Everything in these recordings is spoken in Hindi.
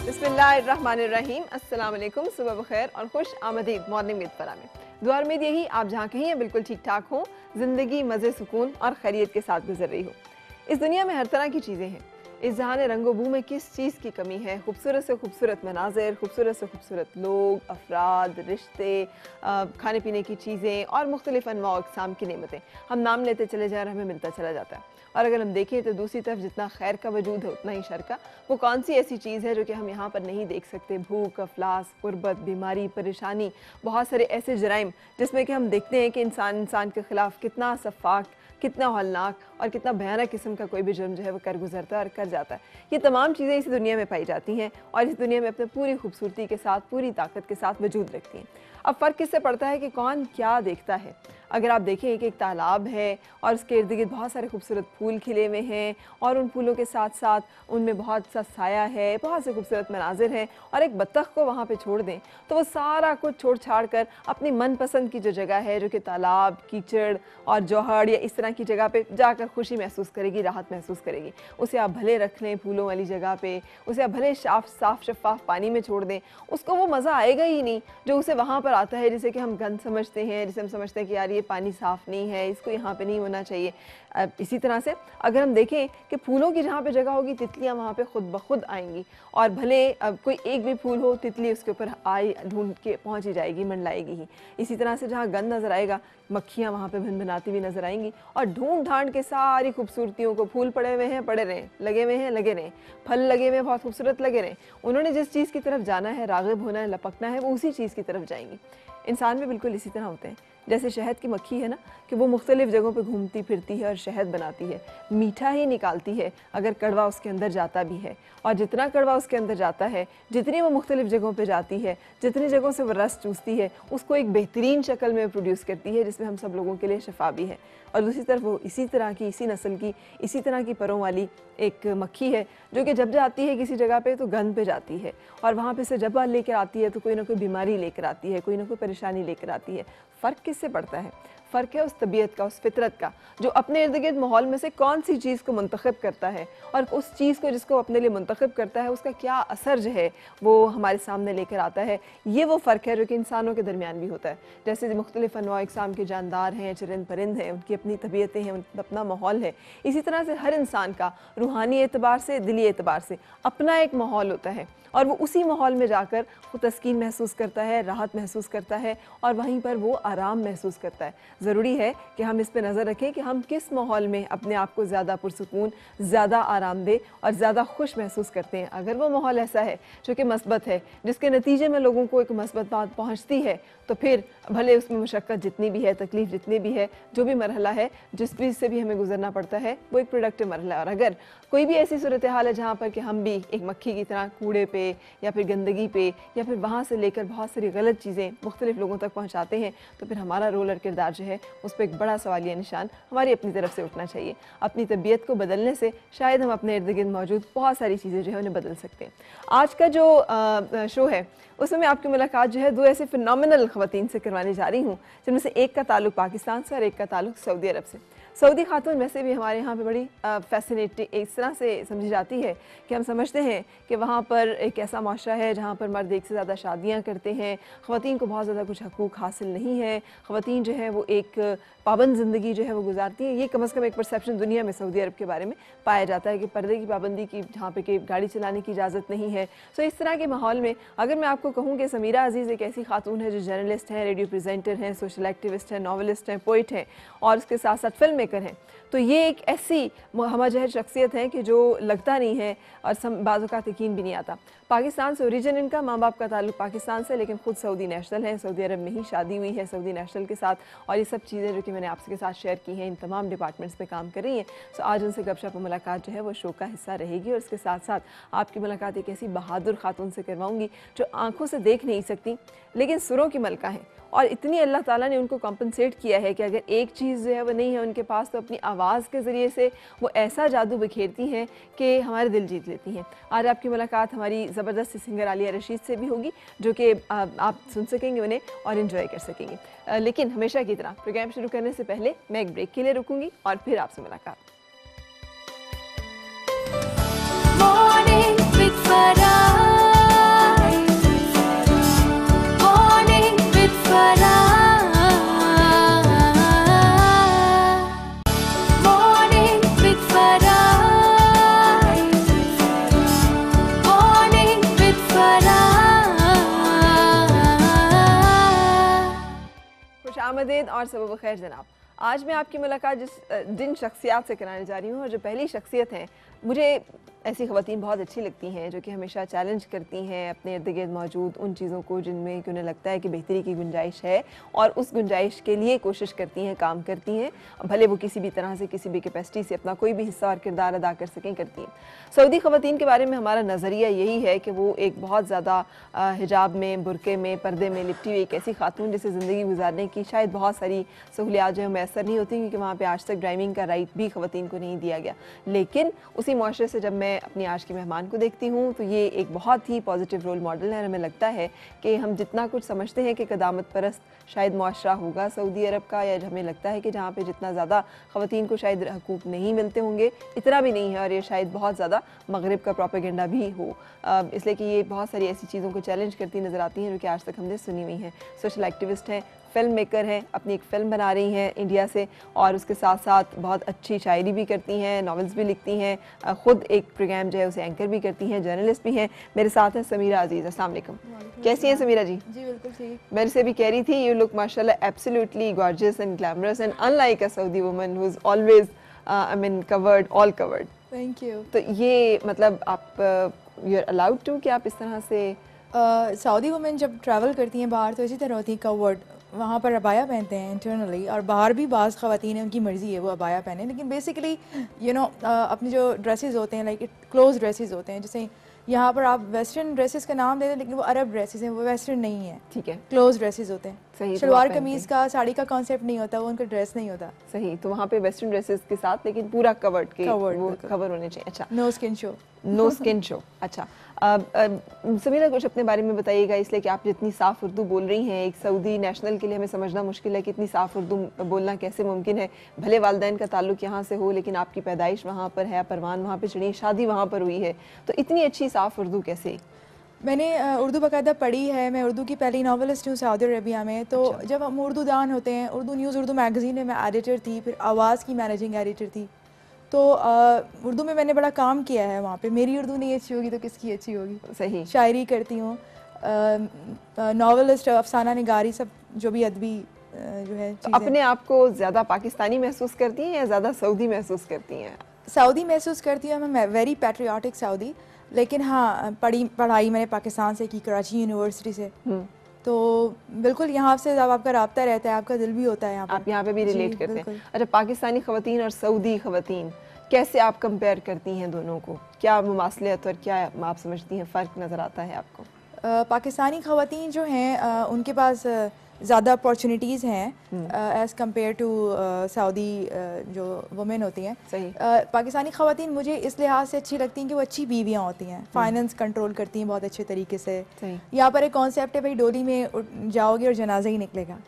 बिस्मिल्लाहिर्रहमानिर्रहीम, अस्सलाम वालेकुम, सुबह बखैर और खुश आमदीद मॉर्निंग विद फरा में। दुआ उम्मीद यही आप जहाँ कहीं हैं बिल्कुल ठीक ठाक हों, ज़िंदगी मज़े सुकून और खैरियत के साथ गुजर रही हो। इस दुनिया में हर तरह की चीज़ें हैं। इस जहान रंगो बू में किस चीज़ की कमी है? खूबसूरत से खूबसूरत मनाज़िर, खूबसूरत से खूबसूरत लोग, अफराद, रिश्ते, खाने पीने की चीज़ें और मुख्तलिफ़ अनवा अक़साम की नेमतें हम नाम लेते चले जाएं और हमें मिलता चला जाता है। और अगर हम देखें तो दूसरी तरफ जितना खैर का वजूद है उतना ही शर का। वो कौन सी ऐसी चीज़ है जो कि हम यहाँ पर नहीं देख सकते? भूख, अफलास, गुर्बत, बीमारी, परेशानी, बहुत सारे ऐसे जराइम जिसमें कि हम देखते हैं कि इंसान के ख़िलाफ़ कितना सफ़ाक, कितना हौलनाक और कितना भयानक किस्म का कोई भी जुर्म जो है वो कर गुजरता है और कर जाता है। ये तमाम चीज़ें इस दुनिया में पाई जाती हैं और इस दुनिया में अपने पूरी खूबसूरती के साथ, पूरी ताकत के साथ वजूद रखती हैं। अब फ़र्क किससे पड़ता है कि कौन क्या देखता है? अगर आप देखें कि एक तालाब है और उसके इर्द गिर्द बहुत सारे खूबसूरत फूल खिले हुए हैं और उन फूलों के साथ साथ उनमें बहुत सा साया है, बहुत से खूबसूरत मनाजिर हैं, और एक बत्तख को वहाँ पे छोड़ दें तो वो सारा कुछ छोड़ छाड़ कर अपनी मनपसंद की जो जगह है, जो कि तालाब, कीचड़ और जौहड़ या इस तरह की जगह पे जाकर खुशी महसूस करेगी, राहत महसूस करेगी। उसे आप भले रख लें फूलों वाली जगह पे, उसे आप भले साफ शफाफ पानी में छोड़ दें, उसको वो मज़ा आएगा ही नहीं जो उसे वहाँ पर आता है, जिसे कि हम गंद समझते हैं, जिसे हम समझते हैं कि यार ये पानी साफ़ नहीं है, इसको यहाँ पे नहीं होना चाहिए। इसी तरह से अगर हम देखें कि फूलों की जहाँ पे जगह होगी तितलियाँ वहाँ पे खुद ब खुद आएंगी, और भले कोई एक भी फूल हो तितली उसके ऊपर आई ढूंढ के पहुँच ही जाएगी, मंडलाएगी ही। इसी तरह से जहाँ गंद नज़र आएगा मक्खियाँ वहाँ पे भिनभिनाती हुई नजर आएंगी और ढूंढ ढांड के सारी खूबसूरतियों को, फूल पड़े हुए हैं पड़े रहें, लगे हुए हैं लगे रहें, फल लगे हुए हैं बहुत खूबसूरत लगे रहें, उन्होंने जिस चीज़ की तरफ जाना है, राग़िब होना है, लपकना है, वो उसी चीज़ की तरफ जाएंगी। इंसान भी बिल्कुल इसी तरह होते हैं। जैसे शहद की मक्खी है ना कि वो मुख्तलिफ़ जगहों पे घूमती फिरती है और शहद बनाती है, मीठा ही निकालती है अगर कड़वा उसके अंदर जाता भी है, और जितना कड़वा उसके अंदर जाता है, जितनी वो मुख्तलिफ़ जगहों पे जाती है, जितनी जगहों से वो रस चूसती है, उसको एक बेहतरीन शक्ल में प्रोड्यूस करती है जिसमें हम सब लोगों के लिए शफा भी है। और दूसरी तरफ वो इसी तरह की, इसी नस्ल की, इसी तरह की परों वाली एक मक्खी है जो कि जब जाती है किसी जगह पे तो गंद पे जाती है, और वहाँ पे से जब लेकर आती है तो कोई ना कोई बीमारी लेकर आती है, कोई ना कोई परेशानी लेकर आती है। फ़र्क किससे पड़ता है? फ़र्क है उस तबीयत का, उस फितरत का, जो अपने इर्द गिर्द माहौल में से कौन सी चीज़ को मुंतखब करता है, और उस चीज़ को जिसको अपने लिए मुंतखब करता है उसका क्या असर जो है वो हमारे सामने लेकर आता है। ये वो फ़र्क है जो कि इंसानों के दरमियान भी होता है। जैसे मुख्तलिफ़ अनवा अक़साम के जानदार हैं, चरिंद परिंद हैं, उनकी अपनी तबीयतें हैं, उनका अपना माहौल है। इसी तरह से हर इंसान का रूहानी एतबार से, दिली एतबार से अपना एक माहौल होता है, और वो उसी माहौल में जाकर वो तस्कीन महसूस करता है, राहत महसूस करता है, और वहीं पर वो आराम महसूस करता है। ज़रूरी है कि हम इस पर नज़र रखें कि हम किस माहौल में अपने आप को ज़्यादा पुरसुकून, ज़्यादा आरामदेह और ज़्यादा खुश महसूस करते हैं। अगर वो माहौल ऐसा है जो कि मस्बत है, जिसके नतीजे में लोगों को एक मस्बत बात पहुँचती है, तो फिर भले उसमें मुशक्क़त जितनी भी है, तकलीफ़ जितनी भी है, जो भी मरहला है, जिस चीज़ से भी हमें गुजरना पड़ता है, वो एक प्रोडक्टिव मरहला है। और अगर कोई भी ऐसी सूरत हाल है जहाँ पर कि हम भी एक मक्खी की तरह कूड़े पे या फिर गंदगी पे या फिर वहाँ से लेकर बहुत सारी गलत चीज़ें मुख्तलिफ़ लोगों तक पहुँचाते हैं, तो फिर हमारा रोल और किरदार जो है उस पर एक बड़ा सवालिया निशान हमारी अपनी तरफ से उठना चाहिए। अपनी तबीयत को बदलने से शायद हम अपने इर्द गिर्द मौजूद बहुत सारी चीज़ें जो है उन्हें बदल सकते हैं। आज का जो शो है उसमें मैं आपकी मुलाकात जो है दो ऐसे फिनोमिनल ख़वातीन से करवाने जा रही हूँ, जिनमें से एक का ताल्लुक़ पाकिस्तान से और एक का ताल्लुक़ सऊदी अरब से। सऊदी खातून वैसे भी हमारे यहाँ पे बड़ी फैसिनेटिंग इस तरह से समझी जाती है कि हम समझते हैं कि वहाँ पर एक ऐसा माशरा है जहाँ पर मर्द एक से ज़्यादा शादियाँ करते हैं, ख़वातीन को बहुत ज़्यादा कुछ हकूक़ हासिल नहीं है, ख़वातीन जो है वो एक पाबंद ज़िंदगी जो है वो गुजारती है। ये कम अज़ कम एक परसेप्शन दुनिया में सऊदी अरब के बारे में पाया जाता है कि पर्दे की पाबंदी की, जहाँ पे कि गाड़ी चलाने की इजाज़त नहीं है। सो इस तरह के माहौल में अगर मैं आपको कहूँ कि समीरा अज़ीज़ एक ऐसी खातून है जो जर्नलिस्ट हैं, रेडियो प्रेजेंटर हैं, सोशल एक्टिविस्ट हैं, नॉवलिस्ट हैं, पोइट हैं और उसके साथ साथ फिल्म मेकर हैं, तो ये एक ऐसी हमजहर शख्सियत है कि जो लगता नहीं है और बाज़ औक़ात यकीन भी नहीं आता। पाकिस्तान से ओरिजिन इनका, माँ बाप का ताल्लुक़ पाकिस्तान से, लेकिन ख़ुद सऊदी नेशनल है, सऊदी अरब में ही शादी हुई है सऊदी नेशनल के साथ, और ये सब चीज़ें जो कि मैंने आपके साथ शेयर की हैं इन तमाम डिपार्टमेंट्स में काम कर रही हैं। सो आज उनसे गपशप और मुलाकात जो है वो शो का हिस्सा रहेगी, और इसके साथ साथ आपकी मुलाकात एक ऐसी बहादुर खातून से करवाऊँगी जो आँखों से देख नहीं सकती लेकिन सुरों की मलका है, और इतनी अल्लाह ताला ने उनको कॉम्पनसेट किया है कि अगर एक चीज़ जो है वो नहीं है उनके पास, तो अपनी आवाज़ के ज़रिए से वो ऐसा जादू बिखेरती हैं कि हमारे दिल जीत लेती हैं। आज आपकी मुलाकात हमारी ज़बरदस्त सिंगर आलिया रशीद से भी होगी, जो कि आप सुन सकेंगे उन्हें और इन्जॉय कर सकेंगे। लेकिन हमेशा की तरह प्रोग्राम शुरू करने से पहले मैं एक ब्रेक के लिए रुकूंगी और फिर आपसे मुलाकात। Morning with Farah. आमदीद और सुबह बखैर जनाब। आज मैं आपकी मुलाकात जिन शख्सियात से कराने जा रही हूँ, और जो पहली शख्सियत हैं, मुझे ऐसी ख़वातीन बहुत अच्छी लगती हैं जो कि हमेशा चैलेंज करती हैं अपने इर्द गिर्द मौजूद उन चीज़ों को जिनमें कि उन्हें लगता है कि बेहतरी की गुंजाइश है, और उस गुंजाइश के लिए कोशिश करती हैं, काम करती हैं, भले वो किसी भी तरह से, किसी भी कैपेसिटी से अपना कोई भी हिस्सा और किरदार अदा कर सकें, करती हैं। सऊदी ख़वातीन के बारे में हमारा नज़रिया यही है कि वो एक बहुत ज़्यादा हिजाब में, बुरके में, पर्दे में लिपटी हुई एक ऐसी खातून जिसे ज़िंदगी गुजारने की शायद बहुत सारी सहूलियात जो है मैसर नहीं होती, क्योंकि वहाँ पर आज तक ड्राइविंग का राइट भी ख़वातीन को नहीं दिया गया। लेकिन उसी मुआशरे से जब मैं अपनी आज की मेहमान को देखती हूँ तो ये एक बहुत ही पॉजिटिव रोल मॉडल है। और हमें लगता है कि हम जितना कुछ समझते हैं कि क़दामत परस्त शायद मुआशरा होगा सऊदी अरब का, या हमें लगता है कि जहाँ पे जितना ज़्यादा ख़वातीन को शायद हकूक़ नहीं मिलते होंगे, इतना भी नहीं है, और ये शायद बहुत ज़्यादा मगरिब का प्रोपेगेंडा भी हो, इसलिए कि ये बहुत सारी ऐसी चीज़ों को चैलेंज करती नज़र आती हैं जो कि आज तक हमने सुनी हुई हैं। सोशल एक्टिविस्ट हैं, फ़िल्म मेकर हैं, अपनी एक फ़िल्म बना रही हैं इंडिया से, और उसके साथ साथ बहुत अच्छी शायरी भी करती हैं, नॉवेल्स भी लिखती हैं, ख़ुद एक प्रोग्राम जो है उसे एंकर भी करती हैं, जर्नलिस्ट भी हैं। मेरे साथ हैं समीरा अजीज़। अस्सलाम वालेकुम। कैसी हैं समीरा जी? जी बिल्कुल ठीक। मेरे से भी कह रही थी, यू लुक माशाल्लाह absolutely gorgeous and glamorous and unlike a Saudi woman who is always I mean covered, all covered. Thank you. तो ये मतलब आप यू आर अलाउड टू कि आप इस तरह से सऊदी वुमेन जब ट्रैवल करती हैं बाहर तो इसी तरह होती हैं, कवर्ड, वहाँ पर अबाया पहनते हैं इंटरनली, और बाहर भी बाज़ ख़वातीन हैं उनकी मर्ज़ी है वो अबाया पहने, लेकिन बेसिकली अपने जो ड्रेसेस होते हैं लाइक क्लोज ड्रेसेस होते हैं, जैसे यहाँ पर आप वेस्टर्न ड्रेसेस का नाम दे दें लेकिन वो अरब ड्रेसेस हैं, वो वेस्टर्न नहीं है, ठीक है, क्लोज ड्रेसेस होते हैं। सही, शलवार कमीज़ का, साड़ी का कॉन्सेप्ट नहीं होता, वो उनका ड्रेस नहीं होता। सही, तो वहाँ पे वेस्टर्न ड्रेसेस के साथ लेकिन पूरा कवर्ड के वो कवर होने चाहिए। अच्छा, no skin show. No skin show. अच्छा, समीरा कुछ अपने बारे में बताइएगा, इसलिए कि आप जितनी साफ़ उर्दू बोल रही हैं, एक सऊदी नेशनल के लिए हमें समझना मुश्किल है कि इतनी साफ़ उर्दू बोलना कैसे मुमकिन है। भले वालिदैन का ताल्लुक़ यहाँ से हो, लेकिन आपकी पैदाइश वहाँ पर है, परवान वहाँ पर चढ़ी, शादी वहाँ पर हुई है, तो इतनी अच्छी साफ़ उर्दू कैसे? मैंने उर्दू बाकायदा पढ़ी है, मैं उर्दू की पहली नॉवलिस्ट हूँ सऊदी अरबिया में। तो अच्छा। जब हम उर्दू दान होते हैं, उर्दू न्यूज़, उर्दू मैगज़ीन में मैं एडिटर थी, फिर आवाज़ की मैनेजिंग एडिटर थी, तो उर्दू में मैंने बड़ा काम किया है वहाँ पे। मेरी उर्दू नहीं अच्छी होगी तो किसकी अच्छी होगी? सही। शायरी करती हूँ, नॉवलिस्ट, अफसाना निगारी, सब जो भी अदबी जो है तो अपने आप को ज़्यादा पाकिस्तानी महसूस करती हैं या ज़्यादा सऊदी महसूस करती हैं? सऊदी महसूस करती हूँ मैं, वेरी पैट्रियाटिक सऊदी, लेकिन हाँ पढ़ाई मैंने पाकिस्तान से की, कराची यूनिवर्सिटी से, तो बिल्कुल यहाँ से जब आपका राब्ता रहता है, आपका दिल भी होता है यहाँ पर, आप यहाँ पे भी रिलेट करते हैं। अच्छा, पाकिस्तानी ख़वातीन और सऊदी ख़वातीन कैसे आप कंपेयर करती हैं दोनों को? क्या मुमासलियत और क्या आप समझती हैं फ़र्क नज़र आता है आपको? पाकिस्तानी ख़वातीन जो हैं उनके पास ज़्यादा अपॉर्चुनिटीज़ हैं एज़ कम्पेयर टू सऊदी जो वुमेन होती हैं। सही। पाकिस्तानी ख़वातीन मुझे इस लिहाज से अच्छी लगती हैं कि वो अच्छी बीवियाँ होती हैं, फाइनेंस कंट्रोल करती हैं बहुत अच्छे तरीके से। यहाँ पर एक कॉन्सेप्ट है, भाई डोली में जाओगे और जनाजा ही निकलेगा।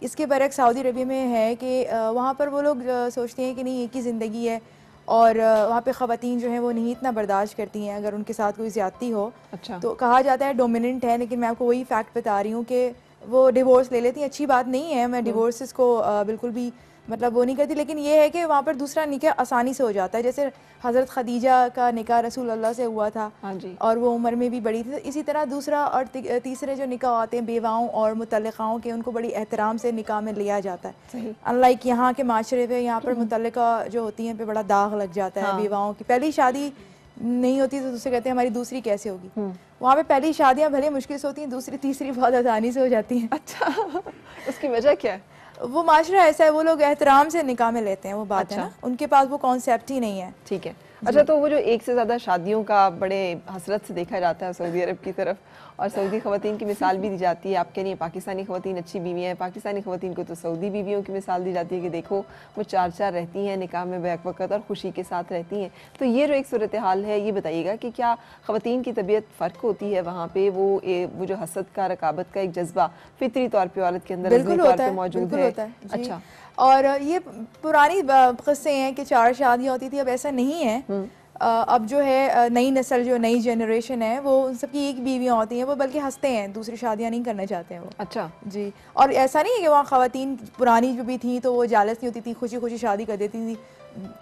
इसके बरक्स सऊदी अरबिया में है कि वहाँ पर वो लोग सोचते हैं कि नहीं, एक ही ज़िंदगी है, और वहाँ पे ख़वातीन जो हैं वो नहीं इतना बर्दाश्त करती हैं अगर उनके साथ कोई ज़्यादती हो। अच्छा। तो कहा जाता है डोमिनेंट है, लेकिन मैं आपको वही फैक्ट बता रही हूँ कि वो डिवोर्स ले लेती हैं। अच्छी बात नहीं है, मैं डिवोर्सेस को बिल्कुल भी मतलब वो नहीं करती, लेकिन ये है कि वहाँ पर दूसरा निकाह आसानी से हो जाता है। जैसे हज़रत खदीजा का निकाह रसूल अल्लाह से हुआ था, हाँ जी, और वो उम्र में भी बड़ी थी, तो इसी तरह दूसरा और तीसरे जो निकाह आते हैं बेवाओं और मुतल्लिक़ाओं के, उनको बड़ी एहतराम से निकाह में लिया जाता है। अनलाइक यहाँ के माशरे पे, यहाँ पर मुतल्लिक़ा जो होती हैं पे बड़ा दाग लग जाता है। बेवाओं की पहली शादी नहीं होती तो दूसरे कहते हैं हमारी दूसरी कैसे होगी। वहाँ पे पहली शादियाँ भले मुश्किल से होती हैं, दूसरी तीसरी बहुत आसानी से हो जाती हैं। अच्छा, उसकी वजह क्या है? वो माशरा ऐसा है, वो लोग एहतराम से निकाह में लेते हैं, वो बात अच्छा। है ना, उनके पास वो कॉन्सेप्ट ही नहीं है। ठीक है। अच्छा, तो वो जो एक से ज़्यादा शादियों का बड़े हसरत से देखा जाता है सऊदी अरब की तरफ, और सऊदी ख़वातीन की मिसाल भी दी जाती है, आप कह रही हैं पाकिस्तानी ख़वातीन अच्छी बीवियाँ हैं, पाकिस्तानी ख़वातीन को तो सऊदी बीवियों की मिसाल दी जाती है कि देखो वो चार चार रहती हैं, निकाह में बैक वक़्त और खुशी के साथ रहती हैं। तो ये जो एक सूरत हाल है, ये बताइएगा कि क्या ख़वातीन की तबीयत फ़र्क होती है वहाँ पे? वो जो हसद का, रकाबत का एक जज्बा फितरी तौर पर औरत के अंदर मौजूद है? अच्छा, और ये पुरानी किस्से हैं कि 4 शादियाँ होती थी, अब ऐसा नहीं है। अब जो है नई नस्ल, जो नई जनरेशन है, वो उन सबकी एक बीवियाँ होती हैं, वो बल्कि हंसते हैं, दूसरी शादियाँ नहीं करना चाहते हैं वो। अच्छा जी। और ऐसा नहीं है कि वहाँ ख़वातीन पुरानी जो भी थी तो वो जालस नहीं होती थी, खुशी खुशी शादी कर देती थी,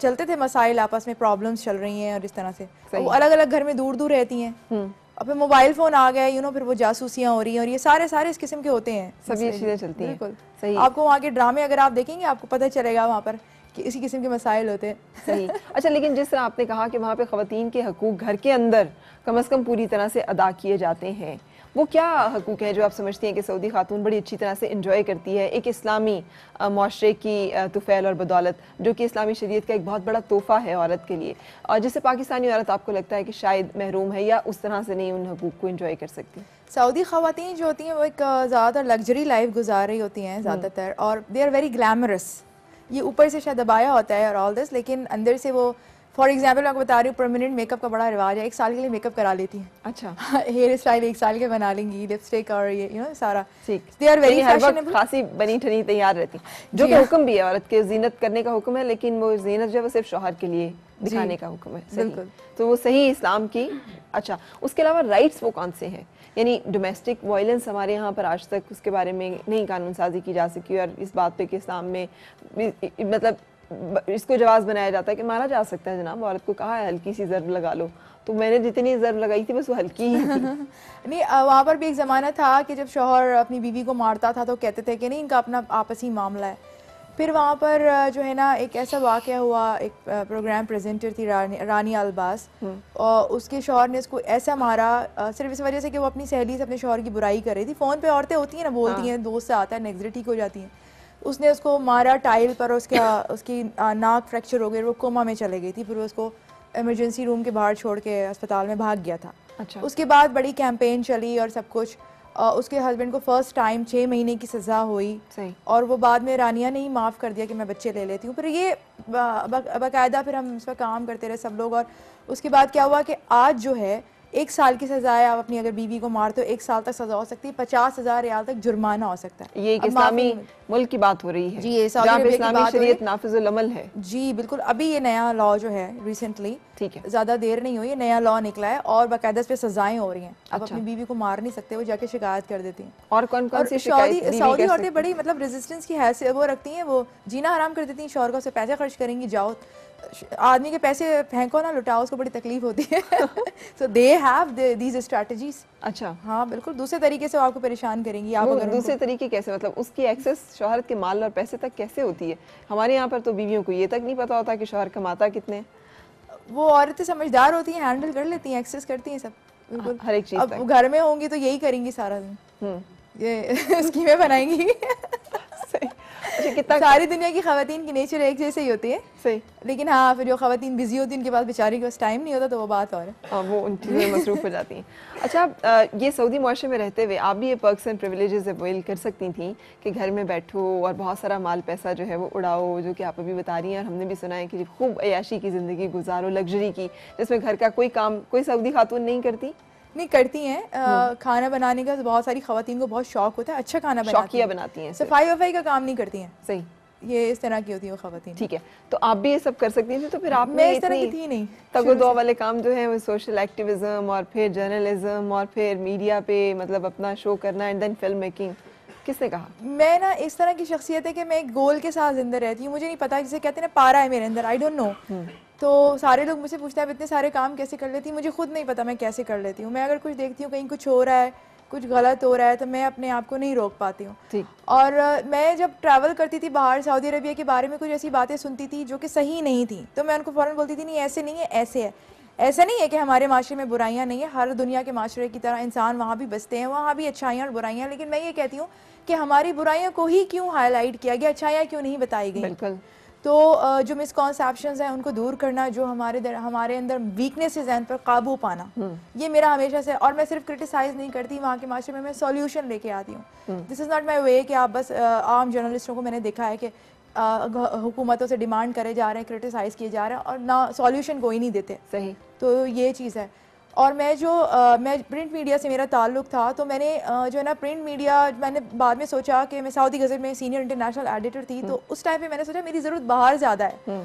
चलते थे मसाइल आपस में, प्रॉब्लम्स चल रही हैं और इस तरह से वो अलग अलग घर में दूर दूर रहती हैं, अब फिर मोबाइल फ़ोन आ गया, यू नो, फिर वो जासूसियाँ हो रही हैं और ये सारे इस किस्म के होते हैं, सब ये चीज़ें चलती हैं। बिल्कुल सही। आपको वहाँ के ड्रामे अगर आप देखेंगे आपको पता चलेगा वहाँ पर कि इसी किस्म के मसाइल होते हैं। सही। अच्छा, लेकिन जिस तरह आपने कहा कि वहाँ पे ख़वातीन के हकूक़ घर के अंदर कम से कम पूरी तरह से अदा किए जाते हैं, वो क्या हकूक़ हैं जो आप समझती हैं कि सऊदी खातून बड़ी अच्छी तरह से इंजॉय करती है एक इस्लामी माशरे की तुफ़ैल और बदौलत, जो कि इस्लामी शरीयत का एक बहुत बड़ा तोहफ़ा है औरत के लिए, और जिससे पाकिस्तानी औरत आपको लगता है कि शायद महरूम है या उस तरह से नहीं उन हकूक़ को इंजॉय कर सकती? सऊदी ख़वातीन जो होती हैं वो एक ज़्यादातर लग्जरी लाइफ गुजार रही होती हैं ज़्यादातर, और दे आर वेरी ग्लैमरस। ये ऊपर से शायद दबाया होता है और ऑल दिस, लेकिन अंदर से वो, फॉर एग्जाम्पल मैं आपको बता रही हूँ, परमानेंट मेकअप का बड़ा रिवाज है, 1 साल के लिए मेकअप करा लेती हैं। अच्छा। हेयर स्टाइल 1 साल के बना लेंगी, लिपस्टिक और ये यू नो सारा, ठीक। दे आर वेरी हर वक्त फैशनेबल, खासी बनी ठनी तैयार रहती, जो कि हुक्म भी है, औरत के जीनत करने का हुक्म है, लेकिन वो जीनत जो है वो सिर्फ शौहर के लिए दिखाने का हुक्म है। बिल्कुल। तो वो सही इस्लाम की। अच्छा, उसके अलावा राइट्स वो कौन से हैं? यानी डोमेस्टिक वायलेंस हमारे यहाँ पर आज तक उसके बारे में नहीं कानून साजी की जा सकी, और इस बात पे कि इस्लाम में मतलब इसको जवाज़ बनाया जाता है कि मारा जा सकता है जनाब, औरत को कहा है हल्की सी ज़र्ब लगा लो, तो मैंने जितनी ज़र्ब लगाई थी बस वो हल्की ही थी। नहीं, वहाँ पर भी एक ज़माना था कि जब शौहर अपनी बीवी को मारता था तो कहते थे कि नहीं, इनका अपना आपसी मामला है। फिर वहाँ पर जो है ना एक ऐसा वाक़या हुआ, एक प्रोग्राम प्रेजेंटर थी रानी अलबास, और उसके शौहर ने उसको ऐसा मारा सिर्फ इस वजह से कि वो अपनी सहेली से अपने शौहर की बुराई कर रही थी। फ़ोन पे औरतें होती हैं ना, बोलती हैं, दोस्त से आता है, नेक्स्ट डे ठीक हो जाती हैं। उसने उसको मारा टाइल पर, उसकी नाक फ्रैक्चर हो गई, वो कोमा में चले गई थी, फिर वो उसको इमरजेंसी रूम के बाहर छोड़ के अस्पताल में भाग गया था। अच्छा। उसके बाद बड़ी कैंपेन चली और सब कुछ, उसके हस्बैंड को फर्स्ट टाइम 6 महीने की सज़ा हुई, और वो बाद में रानिया ने ही माफ़ कर दिया कि मैं बच्चे ले लेती हूँ। फिर ये बाकायदा फिर हम इस पर काम करते रहे सब लोग, और उसके बाद क्या हुआ कि आज जो है 1 साल की सज़ा है, आप अपनी अगर बीवी को मारते हो 1 साल तक सज़ा हो सकती है, 50,000 रियाल तक जुर्माना हो सकता है। ये एक इस्लामी मुल्क की बात हो रही है जी, ये जहाँ पे इस्लामी शरीयत नाफिजुल अमल है। जी बिल्कुल, अभी ये नया लॉ जो है रिसेंटली, ठीक है, ज़्यादा देर नहीं हुई, नया लॉ निकला है और बाकायदा इस पे सज़ाएं हो रही हैं। आप अपनी बीवी को मार नहीं सकते, वो जाके शिकायत कर देती हैं। और कौन कौन सी शिकायत? सऊदी औरतें बड़ी मतलब रेजिस्टेंस की हैसियत वो रखती हैं, वो जीना हराम कर देती हैं शौहर को, उससे पैसे खर्च करेंगी, जाओ आदमी के पैसे फेंको ना, लुटाओ, उसको बड़ी तकलीफ होती है। सो दे हैव दीज स्ट्रैटेजीज। अच्छा, हाँ बिल्कुल, दूसरे तरीके से वो आपको परेशान करेंगी। आप अगर दूसरे तरीके कैसे, मतलब उसकी एक्सेस शौहरत के माल और पैसे तक कैसे होती है? हमारे यहाँ पर तो बीवियों को ये तक नहीं पता होता कि शौहर कमाता कितने। वो औरतें समझदार होती हैं, हैंडल कर लेती हैं, एक्सेस करती हैं सब, बिल्कुल हर एक चीज। अब घर में होंगी तो यही करेंगी सारा दिन, ये स्कीमें बनाएंगी। अच्छा, कितना सारी दुनिया की खवातीन की नेचर एक जैसे ही होती है। सही। लेकिन हाँ, फिर जो खवातीन बिजी होती है उनके पास बेचारी के पास टाइम नहीं होता, तो वो बात और है, वो उन चीज़ों में मसरूफ हो जाती हैं। अच्छा, ये सऊदी मुआशरे में रहते हुए आप भी ये पर्क्स एंड प्रिविलेजेस अवेल कर सकती थी कि घर में बैठो और बहुत सारा माल पैसा जो है वो उड़ाओ, जो कि आप अभी बता रही हैं, और हमने भी सुना है कि खूब अयाशी की ज़िंदगी गुजारो, लग्जरी की, जिसमें घर का कोई काम कोई सऊदी खातून नहीं करती। नहीं करती हैं, खाना बनाने का तो बहुत सारी खवातीन को बहुत शौक होता है, अच्छा खाना बनाती हैं, सफाई वफाई का काम नहीं करती हैं। सही, ये इस तरह की होती है वो खवातीन। ठीक है, तो आप भी ये सब कर सकती थी, तो फिर आप में इस तरह की थी नहीं, तगो वाले काम जो है वो सोशल एक्टिविज्म और फिर जर्नलिज्म और फिर मीडिया पे मतलब अपना शो करना एंड देन फिल्म मेकिंग, किसने कहा? मैं ना इस तरह की शख्सियत है कि मैं एक गोल के साथ जिंदा रहती हूँ, मुझे नहीं पता, जिसे कहते हैं ना पारा है मेरे अंदर, आई डोंट नो। तो सारे लोग मुझसे पूछते हैं इतने सारे काम कैसे कर लेती हूँ, मुझे खुद नहीं पता मैं कैसे कर लेती हूँ। मैं अगर कुछ देखती हूँ कहीं कुछ हो रहा है, कुछ गलत हो रहा है, तो मैं अपने आप को नहीं रोक पाती हूँ। और मैं जब ट्रैवल करती थी बाहर, सऊदी अरबिया के बारे में कुछ ऐसी बातें सुनती थी जो कि सही नहीं थी, तो मैं उनको फ़ौरन बोलती थी नहीं ऐसे नहीं है, ऐसे है। ऐसा नहीं है कि हमारे माशरे में बुराइयाँ नहीं है, हर दुनिया के माशरे की तरह इंसान वहाँ भी बसते हैं, वहाँ भी अच्छाइयाँ और बुराइयाँ, लेकिन मैं ये कहती हूँ कि हमारी बुराइयों को ही क्यों हाईलाइट किया गया, अच्छाइयाँ क्यों नहीं बताई गई। बिल्कुल। तो जो मिसकॉन्सेप्शंस हैं उनको दूर करना, जो हमारे अंदर वीकनेसेस हैं उन पर काबू पाना, ये मेरा हमेशा से, और मैं सिर्फ क्रिटिसाइज नहीं करती वहाँ के माशरे में, मैं सॉल्यूशन लेके आती हूँ। दिस इज़ नॉट माई वे कि आप बस आम जर्नलिस्टों को मैंने देखा है कि हुकूमतों से डिमांड करे जा रहे हैं, क्रिटिसाइज किए जा रहे हैं और ना सॉल्यूशन कोई नहीं देते। सही, तो ये चीज़ है। और मैं प्रिंट मीडिया से मेरा ताल्लुक़ था, तो मैंने जो है ना प्रिंट मीडिया, मैंने बाद में सोचा कि मैं सऊदी गज़ट में सीनियर इंटरनेशनल एडिटर थी, तो उस टाइम पे मैंने सोचा मेरी ज़रूरत बाहर ज़्यादा है।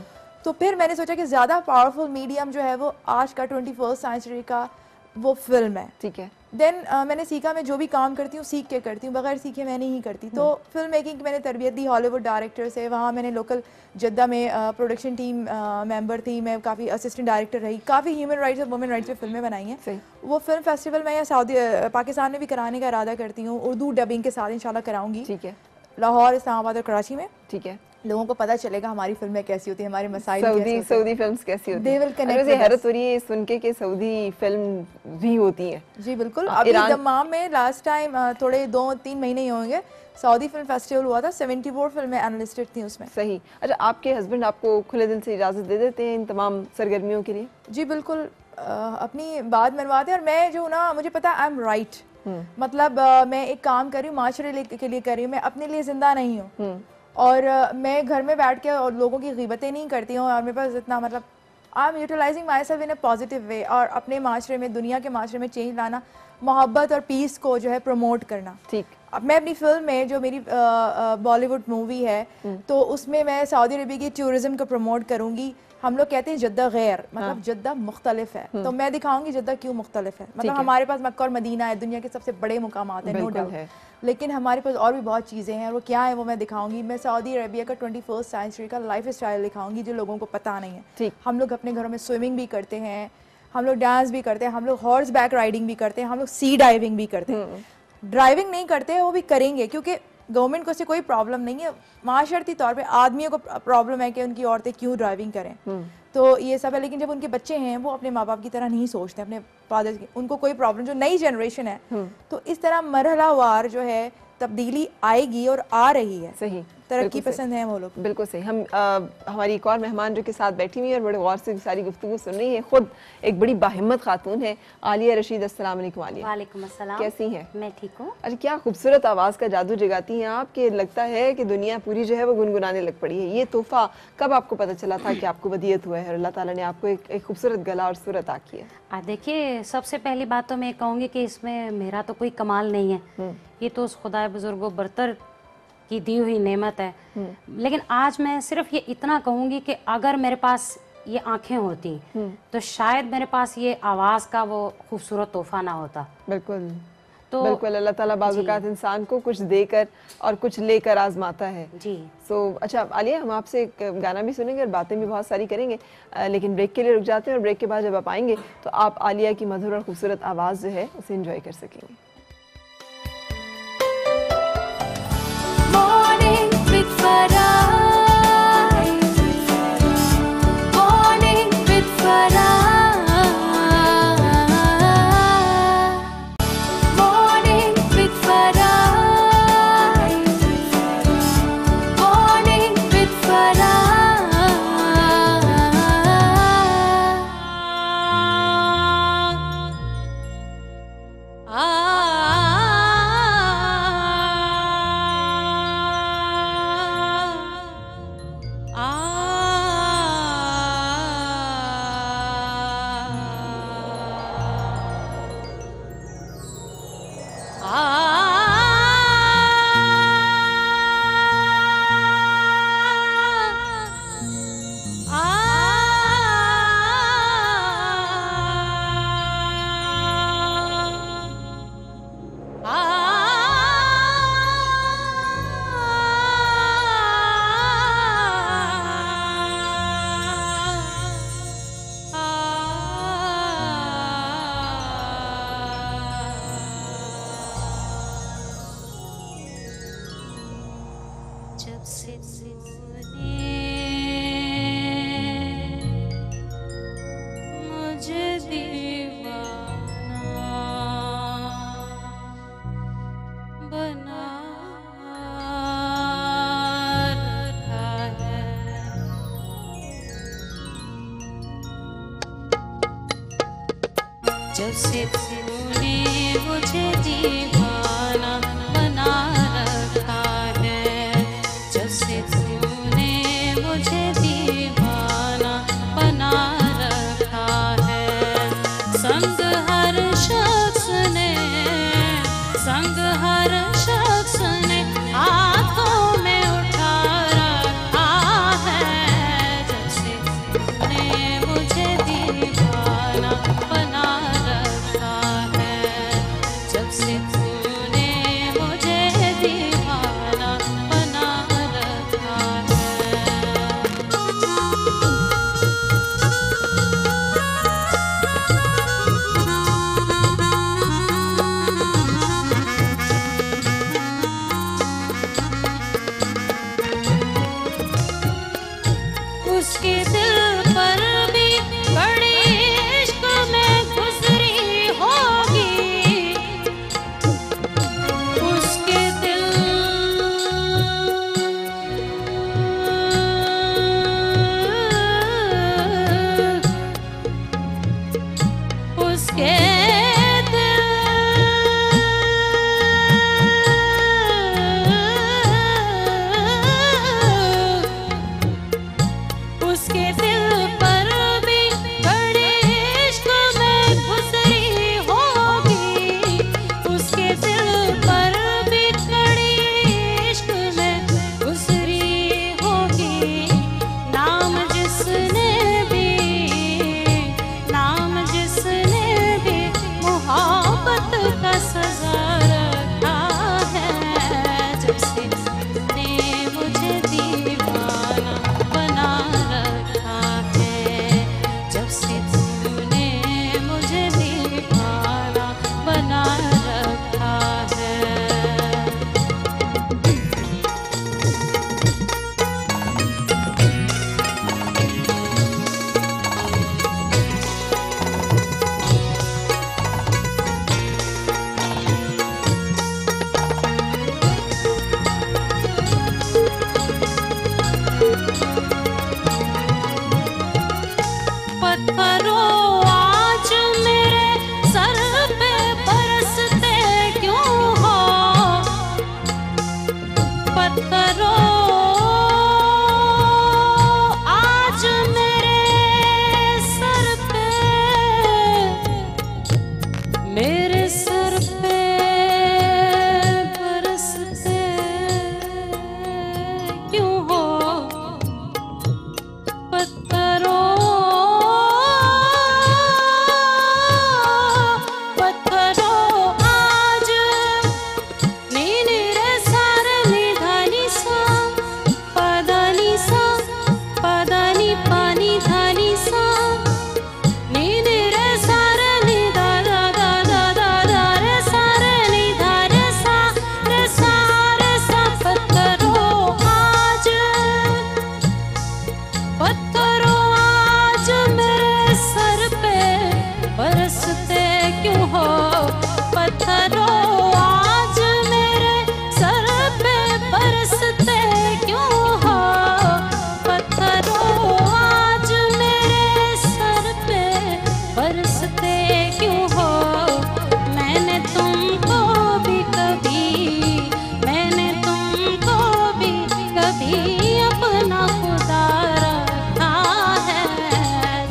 तो फिर मैंने सोचा कि ज़्यादा पावरफुल मीडियम जो है वो आज का 21st सेंचुरी का वो फिल्म है। ठीक है। देन मैंने सीखा, मैं जो भी काम करती हूँ सीख के करती हूँ, बगैर सीखे मैं नहीं करती। तो फिल्म मेकिंग की मैंने तरबियत दी हॉलीवुड डायरेक्टर से। वहाँ मैंने लोकल जद्दा में प्रोडक्शन टीम मेंबर थी, मैं काफ़ी असिस्टेंट डायरेक्टर रही, काफ़ी ह्यूमन राइट्स और वुमेन राइट्स पे फिल्में बनाई हैं। वो फिल्म फेस्टिवल मैं या पाकिस्तान में भी कराने का इरादा करती हूँ, उर्दू डबिंग के साथ इंशाल्लाह कराऊंगी। ठीक है। लाहौर, इस्लामाबाद और कराची में। ठीक है। लोगों को पता चलेगा हमारी फिल्में कैसी होती है, हमारे मसाइल सऊदी फिल्म्स कैसी होती हैं। वैसे हैरत हो रही है सुन के कि सऊदी फिल्म भी होती है। जी बिल्कुल। अभी दम्माम में लास्ट टाइम थोड़े 2-3 महीने ही होंगे सऊदी फिल्म फेस्टिवल हुआ था, 74 फिल्में एनालिस्टेड थी उसमें। सही। अच्छा, आपके हस्बैंड आपको खुले दिल से इजाज़त दे देते हैं इन तमाम सरगर्मियों के लिए? जी बिल्कुल, अपनी बात मनवाते हैं। और मैं जो ना, मुझे पता है आई एम राइट, मतलब मैं एक काम कर रही हूँ, माशरे के लिए कर रही हूँ, मैं अपने लिए जिंदा नहीं हूँ। और मैं घर में बैठ के और लोगों की ग़ीबतें नहीं करती हूँ, और मेरे पास इतना, मतलब I am utilising myself in a positive way, और अपने माशरे में, दुनिया के माशरे में चेंज लाना, मोहब्बत और पीस को जो है प्रमोट करना। ठीक। अब मैं अपनी फिल्म में, जो मेरी बॉलीवुड मूवी है, तो उसमें मैं सऊदी अरबिया की टूरिज्म को प्रमोट करूँगी। हम लोग कहते हैं जद्दा गैर, मतलब जद्दा मुख्तलिफ है, तो मैं दिखाऊंगी जद्दा क्यों मुख्तलिफ है। मतलब हमारे पास मक्का और मदीना है, दुनिया के सबसे बड़े मुकामात हैं, नो डाउट, लेकिन हमारे पास और भी बहुत चीज़ें हैं, और वो क्या है वो मैं दिखाऊंगी। मैं सऊदी अरबिया का 21st सेंचुरी का लाइफ स्टाइल दिखाऊंगी जो लोगों को पता नहीं है। हम लोग अपने घरों में स्विमिंग भी करते हैं, हम लोग डांस भी करते हैं, हम लोग हॉर्स बैक राइडिंग भी करते हैं, हम लोग सी डाइविंग भी करते हैं। ड्राइविंग नहीं करते हैं, वो भी करेंगे, क्योंकि गवर्नमेंट को से कोई प्रॉब्लम नहीं है, माशरती तौर पे आदमियों को प्रॉब्लम है कि उनकी औरतें क्यों ड्राइविंग करें, तो ये सब है। लेकिन जब उनके बच्चे हैं वो अपने माँ बाप की तरह नहीं सोचते, अपने फादर की, उनको कोई प्रॉब्लम, जो नई जनरेशन है, तो इस तरह मरहलावार जो है तब्दीली आएगी और आ रही है। सही, तरक्की पसंद है वो लोग। बिल्कुल सही। हम हमारी एक और मेहमान जो के साथ बैठी हुई है और बड़े गौर से सारी गुफ्तगू सुन रही है, खुद एक बड़ी बाहिम्मत खातून है, आलिया रशीद। अस्सलाम वालेकुम आलिया। वालेकुम अस्सलाम। कैसी हैं? मैं ठीक हूँ। अरे क्या खूबसूरत आवाज़ का जादू जगाती हैं आप, कि लगता है कि दुनिया पूरी जो है वो गुनगुनाने लग पड़ी है। ये तोहफा कब आपको पता चला था कि आपको वदियत हुआ है और अल्लाह ताला ने आपको एक खूबसूरत गला और सूरत अता की है? देखिए, सबसे पहली बात तो मैं कहूँगी कि इसमें मेरा तो कोई कमाल नहीं है, ये तो उस खुदा बुजुर्गो बरतर की दी हुई नेमत है। लेकिन आज मैं सिर्फ ये इतना कहूँगी कि अगर मेरे पास ये आंखें होती तो शायद मेरे पास ये आवाज़ का वो खूबसूरत तोहफा ना होता। बिल्कुल, तो बिल्कुल अल्लाह ताला बाज़-औक़ात इंसान को कुछ देकर और कुछ लेकर आजमाता है जी। अच्छा आलिया, हम आपसे एक गाना भी सुनेंगे और बातें भी बहुत सारी करेंगे, लेकिन ब्रेक के लिए रुक जाते हैं, और ब्रेक के बाद जब आप आएंगे तो आप आलिया की मधुर और खूबसूरत आवाज़ जो है उसे एंजॉय कर सकेंगे। जब से तूने मुझे दीवाना बना रखा है, जब से तूने मुझे दीवाना बना रखा है, संग हर शख्स ने, संग हर शख्स ने हाथों में उठा रखा है, जब से तूने मुझे दीवाना बना रखा दिल पर भी बड़ी इश्क में गुजरी होगी, उसके दिल उसके उसके दिल पर भी बड़ी इश्क में गुजरी होगी, उसके दिल पर भी बड़ी इश्क में गुजरी होगी। नाम जिसने भी मोहब्बत का सजा रखा है, जब से तूने मुझे दीवाना बना रखा है, जब से तूने मुझे दीवाना बना रखा है। पत्थरों आज मेरे सर पे बरसते क्यों हो, पत्थरों आज मेरे सर पे बरसते क्यों हो, पत्थरों आज नी नी रे सारे नी धानी सा पदानी सा पदानी पानी धानी सा नी नी रे सारे नी दा दा दा दा दा दा रे सारे नी धा रे सा पत्थरों आज मेरे सर पे बरसते क्यों हो, पत्थरों आज मेरे सर पे बरसते क्यों हो, पत्थरों आज मेरे सर पे बरसते क्यों हो। मैंने तुमको भी कभी अपना खुदा रखा है,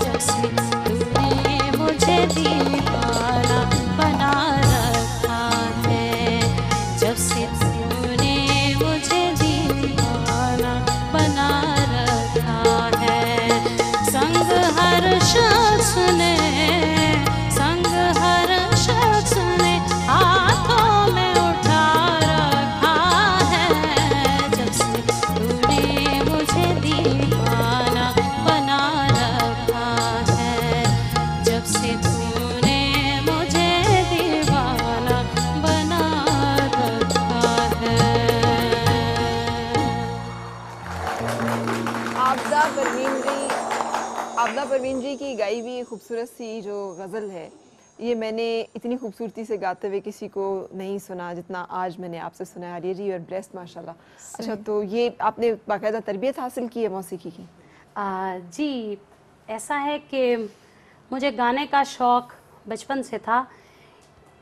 जब से तूने मुझे दीवाना बना रखा है, जब से तूने मुझे दीवाना बना रखा है। संग हर शख्स ने हाथों में उठा रखा है, जब से तूने मुझे दीवाना बना रखा है, जब से तूने मुझे दीवाना बना रखा है। आबदा परवीन जी की गाई हुई खूबसूरत सी जो गज़ल है, ये मैंने इतनी खूबसूरती से गाते हुए किसी को नहीं सुना जितना आज मैंने आपसे सुना है। आर्या जी और ब्रेस्ट माशाल्लाह। अच्छा, तो ये आपने बाकायदा तरबियत हासिल की है मौसीकी की? जी, ऐसा है कि मुझे गाने का शौक़ बचपन से था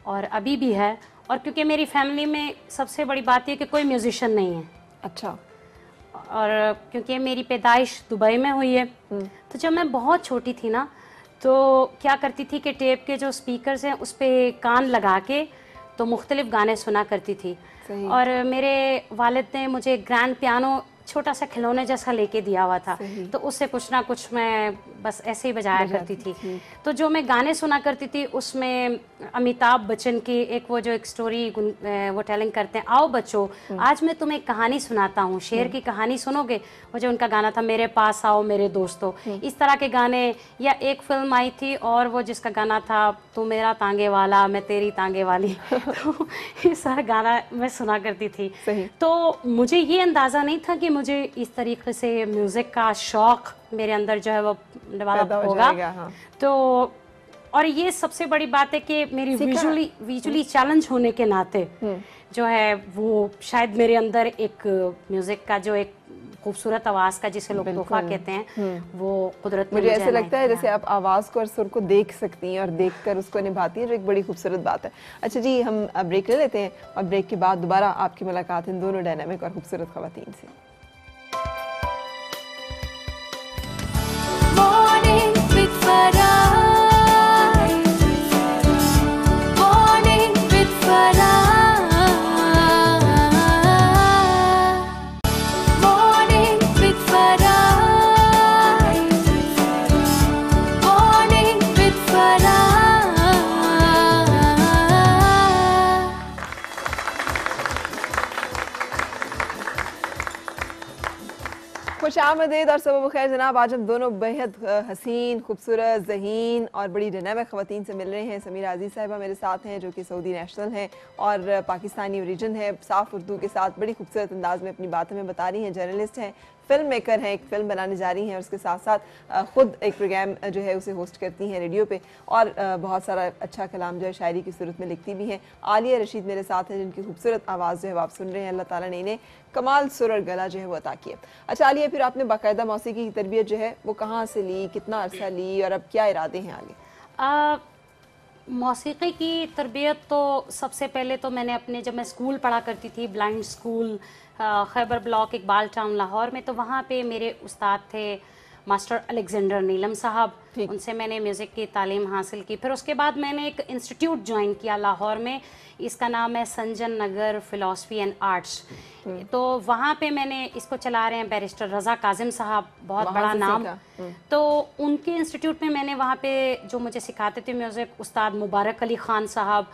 और अभी भी है, और क्योंकि मेरी फैमिली में सबसे बड़ी बात ये कि कोई म्यूज़िशियन नहीं है। अच्छा। और क्योंकि मेरी पैदाइश दुबई में हुई है, तो जब मैं बहुत छोटी थी ना, तो क्या करती थी कि टेप के जो स्पीकर्स हैं उस पे कान लगा के तो मुख्तलिफ गाने सुना करती थी। और मेरे वालिद ने मुझे ग्रैंड पियानो छोटा सा खिलौने जैसा लेके दिया हुआ था, तो उससे कुछ ना कुछ मैं बस ऐसे ही बजाया करती थी। तो जो मैं गाने सुना करती थी उसमें अमिताभ बच्चन की वो जो एक स्टोरी वो टेलिंग करते हैं, आओ बच्चों आज मैं तुम्हें कहानी सुनाता हूँ, शेर की कहानी सुनोगे। वो जो उनका गाना था मेरे पास आओ मेरे दोस्तों, इस तरह के गाने। या एक फिल्म आई थी और वो जिसका गाना था तू मेरा तांगे वाला मैं तेरी तांगे वाली तो ये सारा गाना मैं सुना करती थी। तो मुझे ये अंदाज़ा नहीं था कि मुझे इस तरीके से म्यूज़िक का शौक़ मेरे अंदर जो है वो डेवलप पैदा हो होगा। जाएगा, हाँ। तो और ये सबसे बड़ी बात है कि मेरी विजुअली चैलेंज होने के नाते जो है वो शायद मेरे अंदर एक म्यूजिक का जो एक खूबसूरत आवाज का जिसे लोग तोहफा कहते हैं वो कुदरत ने मुझे ऐसे अनायत लगता है किया। जैसे आप आवाज़ को और सुर को देख सकती हैं और देखकर उसको निभाती हैं, जो एक बड़ी खूबसूरत बात है। अच्छा जी, हम ब्रेक ले लेते हैं और ब्रेक के बाद दोबारा आपकी मुलाकात इन दोनों डायनामिक और खूबसूरत खवातीन से। Morning with Farah, morning with Farah, morning with Farah, morning with Farah. खुशामदीद और सुबह बखैर जनाब। आज हम दोनों बेहद हसीन, खूबसूरत, ज़हीन और बड़ी डायनामिक ख़वातीन से मिल रहे हैं। समीरा अजीज़ साहिबा मेरे साथ हैं जो कि सऊदी नेशनल हैं और पाकिस्तानी ओरिजिन है, साफ़ उर्दू के साथ बड़ी खूबसूरत अंदाज में अपनी बातें हमें बता रही हैं। जर्नलिस्ट हैं, फिल्म मेकर हैं, एक फ़िल्म बनाने जा रही हैं और उसके साथ साथ ख़ुद एक प्रोग्राम जो है उसे होस्ट करती हैं रेडियो पे और बहुत सारा अच्छा कलाम जो है शायरी की सूरत में लिखती भी हैं। आलिया रशीद मेरे साथ हैं जिनकी खूबसूरत आवाज़ जो है आप सुन रहे हैं। अल्लाह ताला ने इन्हें कमाल सुर और गला जो है वो अता किया। अच्छा आलिया, फिर आपने बाकायदा मौसीकी की तरबियत जो है वो कहाँ से ली, कितना अरसा ली और अब क्या इरादे हैं आगे? मौसीकी की तरबियत तो सबसे पहले तो मैंने अपने जब मैं स्कूल पढ़ा करती थी, blind school Khyber block Iqbal town Lahore में, तो वहाँ पे मेरे उस्ताद थे मास्टर अलेक्जेंडर नीलम साहब, उनसे मैंने म्यूज़िक की तालीम हासिल की। फिर उसके बाद मैंने एक इंस्टीट्यूट ज्वाइन किया लाहौर में, इसका नाम है संजन नगर फ़िलासफ़ी एंड आर्ट्स। तो वहाँ पे मैंने इसको चला रहे हैं बैरिस्टर रज़ा काजिम साहब, बहुत बड़ा नाम। तो उनके इंस्टीट्यूट में मैंने वहाँ पे जो मुझे सिखाते थे म्यूज़िक उस्ताद मुबारक अली ख़ान साहब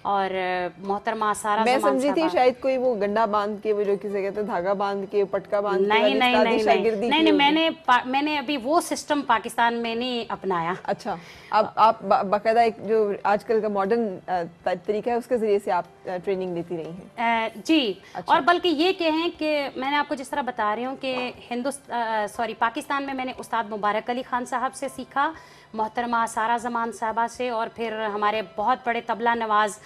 और मोहतरमा सारा मैं समझी थी शायद कोई वो गंडा बांध के, वो जो किसे कहते हैं धागा बांध के, पटका बांध के नहीं, मैंने अभी वो सिस्टम पाकिस्तान में नहीं अपनाया। अच्छा, अब आप बाकायदा एक जो आजकल का मॉडर्न तरीका है उसके जरिए से आप ट्रेनिंग लेती रही हैं? जी। अच्छा। और बल्कि ये कहें कि मैंने आपको जिस तरह बता रही हूँ कि पाकिस्तान में मैंने उस्ताद मुबारक अली ख़ान साहब से सीखा, मोहतरमा सारा जमान साहबा से, और फिर हमारे बहुत बड़े तबला नवाज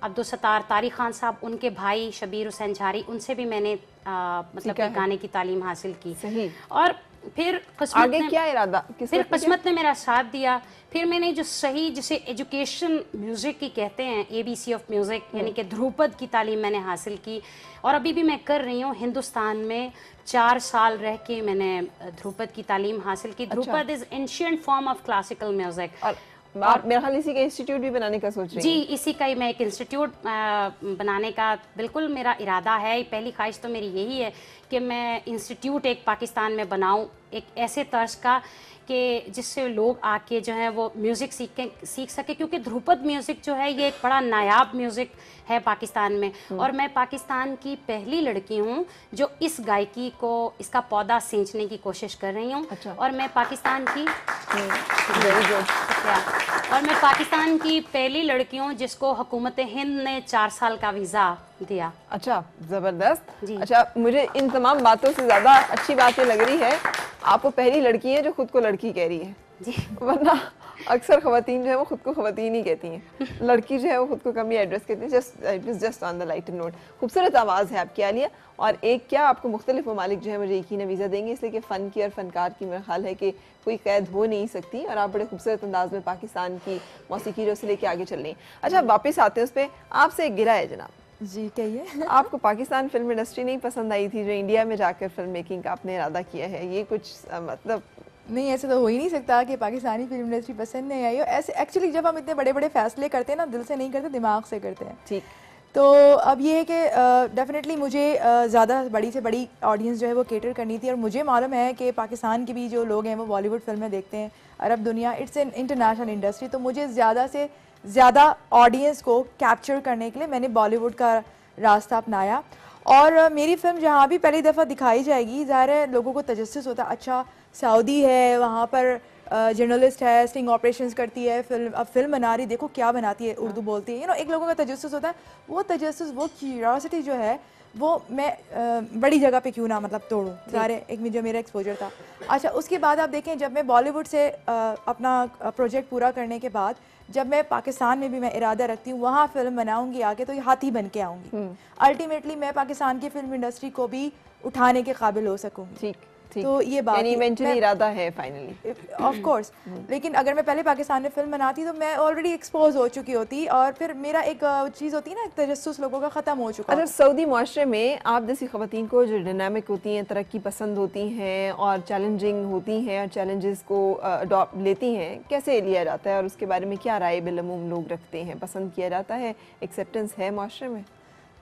अब्दुल सत्तार तारिक खान साहब, उनके भाई शबीर हुसैन झारी, उनसे भी मैंने मतलब गाने की तालीम हासिल की। सही। और फिर आगे क्या इरादा? फिर किस्मत ने मेरा साथ दिया। फिर मैंने जो सही जिसे एजुकेशन म्यूज़िक की कहते हैं, ABC ऑफ म्यूज़िक, यानी कि ध्रुपद की तालीम मैंने हासिल की और अभी भी मैं कर रही हूँ। हिंदुस्तान में 4 साल रह के मैंने ध्रुपद की तालीम हासिल की। Dhrupad is ancient form of classical music. आप मेरे ख्याल इसी का इंस्टीट्यूट भी बनाने का सोच रही हैं? जी, इसी का ही मैं एक इंस्टीट्यूट बनाने का बिल्कुल मेरा इरादा है। पहली ख्वाहिश तो मेरी यही है कि मैं इंस्टीट्यूट एक पाकिस्तान में बनाऊं, एक ऐसे तर्ज का कि जिससे लोग आके जो है वो म्यूज़िक सीख सके, क्योंकि ध्रुपद म्यूज़िक जो है ये एक बड़ा नायाब म्यूज़िक है पाकिस्तान में। और मैं पाकिस्तान की पहली लड़की हूँ जो इस गायकी को, इसका पौधा सींचने की कोशिश कर रही हूँ। अच्छा। और मैं पाकिस्तान की और मैं पाकिस्तान की पहली लड़की हूँ जिसको हुकूमत हिंद ने 4 साल का वीज़ा दिया। अच्छा, ज़बरदस्त। अच्छा, मुझे इन तमाम बातों से ज़्यादा अच्छी बात ये लग रही है आप वो पहली लड़की है जो खुद को लड़की कह रही है जी। वरना अक्सर ख़वातीन जो है वो खुद को ख़वातीन ही कहती हैं, लड़की जो है वो खुद को कम ही एड्रेस कहती है। Just on the lighter note. खूबसूरत आवाज़ है आपकी आलिया। और एक क्या आपको मुख्तलिफ ममालिक जो है मुझे यकीन वीज़ा देंगे, इसलिए कि फ़न की और फ़नकार की मेरा ख्याल है कि कोई कैद हो नहीं सकती और आप बड़े खूबसूरत अंदाज में पाकिस्तान की मौसीकी जो से लेके आगे चल रही हैं। अच्छा, वापस आते हैं उस पर। आपसे एक गिरा है जनाब। जी, कहिए। आपको पाकिस्तान फिल्म इंडस्ट्री नहीं पसंद आई थी जो इंडिया में जाकर फिल्म मेकिंग का आपने इरादा किया है, ये कुछ मतलब नहीं, ऐसे तो हो ही नहीं सकता कि पाकिस्तानी फिल्म इंडस्ट्री पसंद नहीं आई हो। ऐसे एक्चुअली जब हम इतने बड़े बड़े फैसले करते हैं ना, दिल से नहीं करते, दिमाग से करते हैं। ठीक। तो अब ये है कि डेफिनेटली मुझे ज़्यादा बड़ी से बड़ी ऑडियंस जो है वो कैटर करनी थी और मुझे मालूम है कि पाकिस्तान के भी जो लोग हैं वो बॉलीवुड फिल्में देखते हैं, अरब दुनिया, इट्स एन इंटरनेशनल इंडस्ट्री। तो मुझे ज़्यादा से ज़्यादा ऑडियंस को कैप्चर करने के लिए मैंने बॉलीवुड का रास्ता अपनाया। और मेरी फ़िल्म जहाँ भी पहली दफ़ा दिखाई जाएगी, ज़ाहिर है लोगों को तजस्सुस होता है, अच्छा सऊदी है, वहाँ पर जर्नलिस्ट है, स्टिंग ऑपरेशंस करती है, अब फिल्म बना रही, देखो क्या बनाती है, उर्दू बोलती है, एक लोगों का तजस्सुस होता है। वो तजस्सुस, वो क्यूरियोसिटी जो है वो मैं बड़ी जगह पे क्यों ना मतलब तोड़ूं, सारे एक जो मेरा एक्सपोजर था। अच्छा, उसके बाद आप देखें जब मैं बॉलीवुड से अपना प्रोजेक्ट पूरा करने के बाद जब मैं पाकिस्तान में भी मैं इरादा रखती हूँ वहाँ फिल्म बनाऊंगी आके, तो ये हाथी बन के आऊँगी। अल्टीमेटली मैं पाकिस्तान की फिल्म इंडस्ट्री को भी उठाने के काबिल हो सकूँगी। ठीक, तो ये बात इवेंचुअली इरादा है फाइनली, ऑफ कोर्स। लेकिन अगर मैं पहले पाकिस्तान में फिल्म बनाती तो मैं ऑलरेडी एक्सपोज हो चुकी होती और फिर मेरा एक चीज़ होती है ना, एक तजस्सुस लोगों का ख़त्म हो चुका। अच्छा, सऊदी माशरे में आप जैसी ख़वातीन को जो डायनामिक होती हैं, तरक्की पसंद होती हैं और चैलेंजिंग होती हैं और चैलेंजेस को अडॉप्ट लेती हैं, कैसे लिया जाता है और उसके बारे में क्या राय बिलअमूम लोग रखते हैं? पसंद किया जाता है? एक्सेप्टेंस है माशरे में?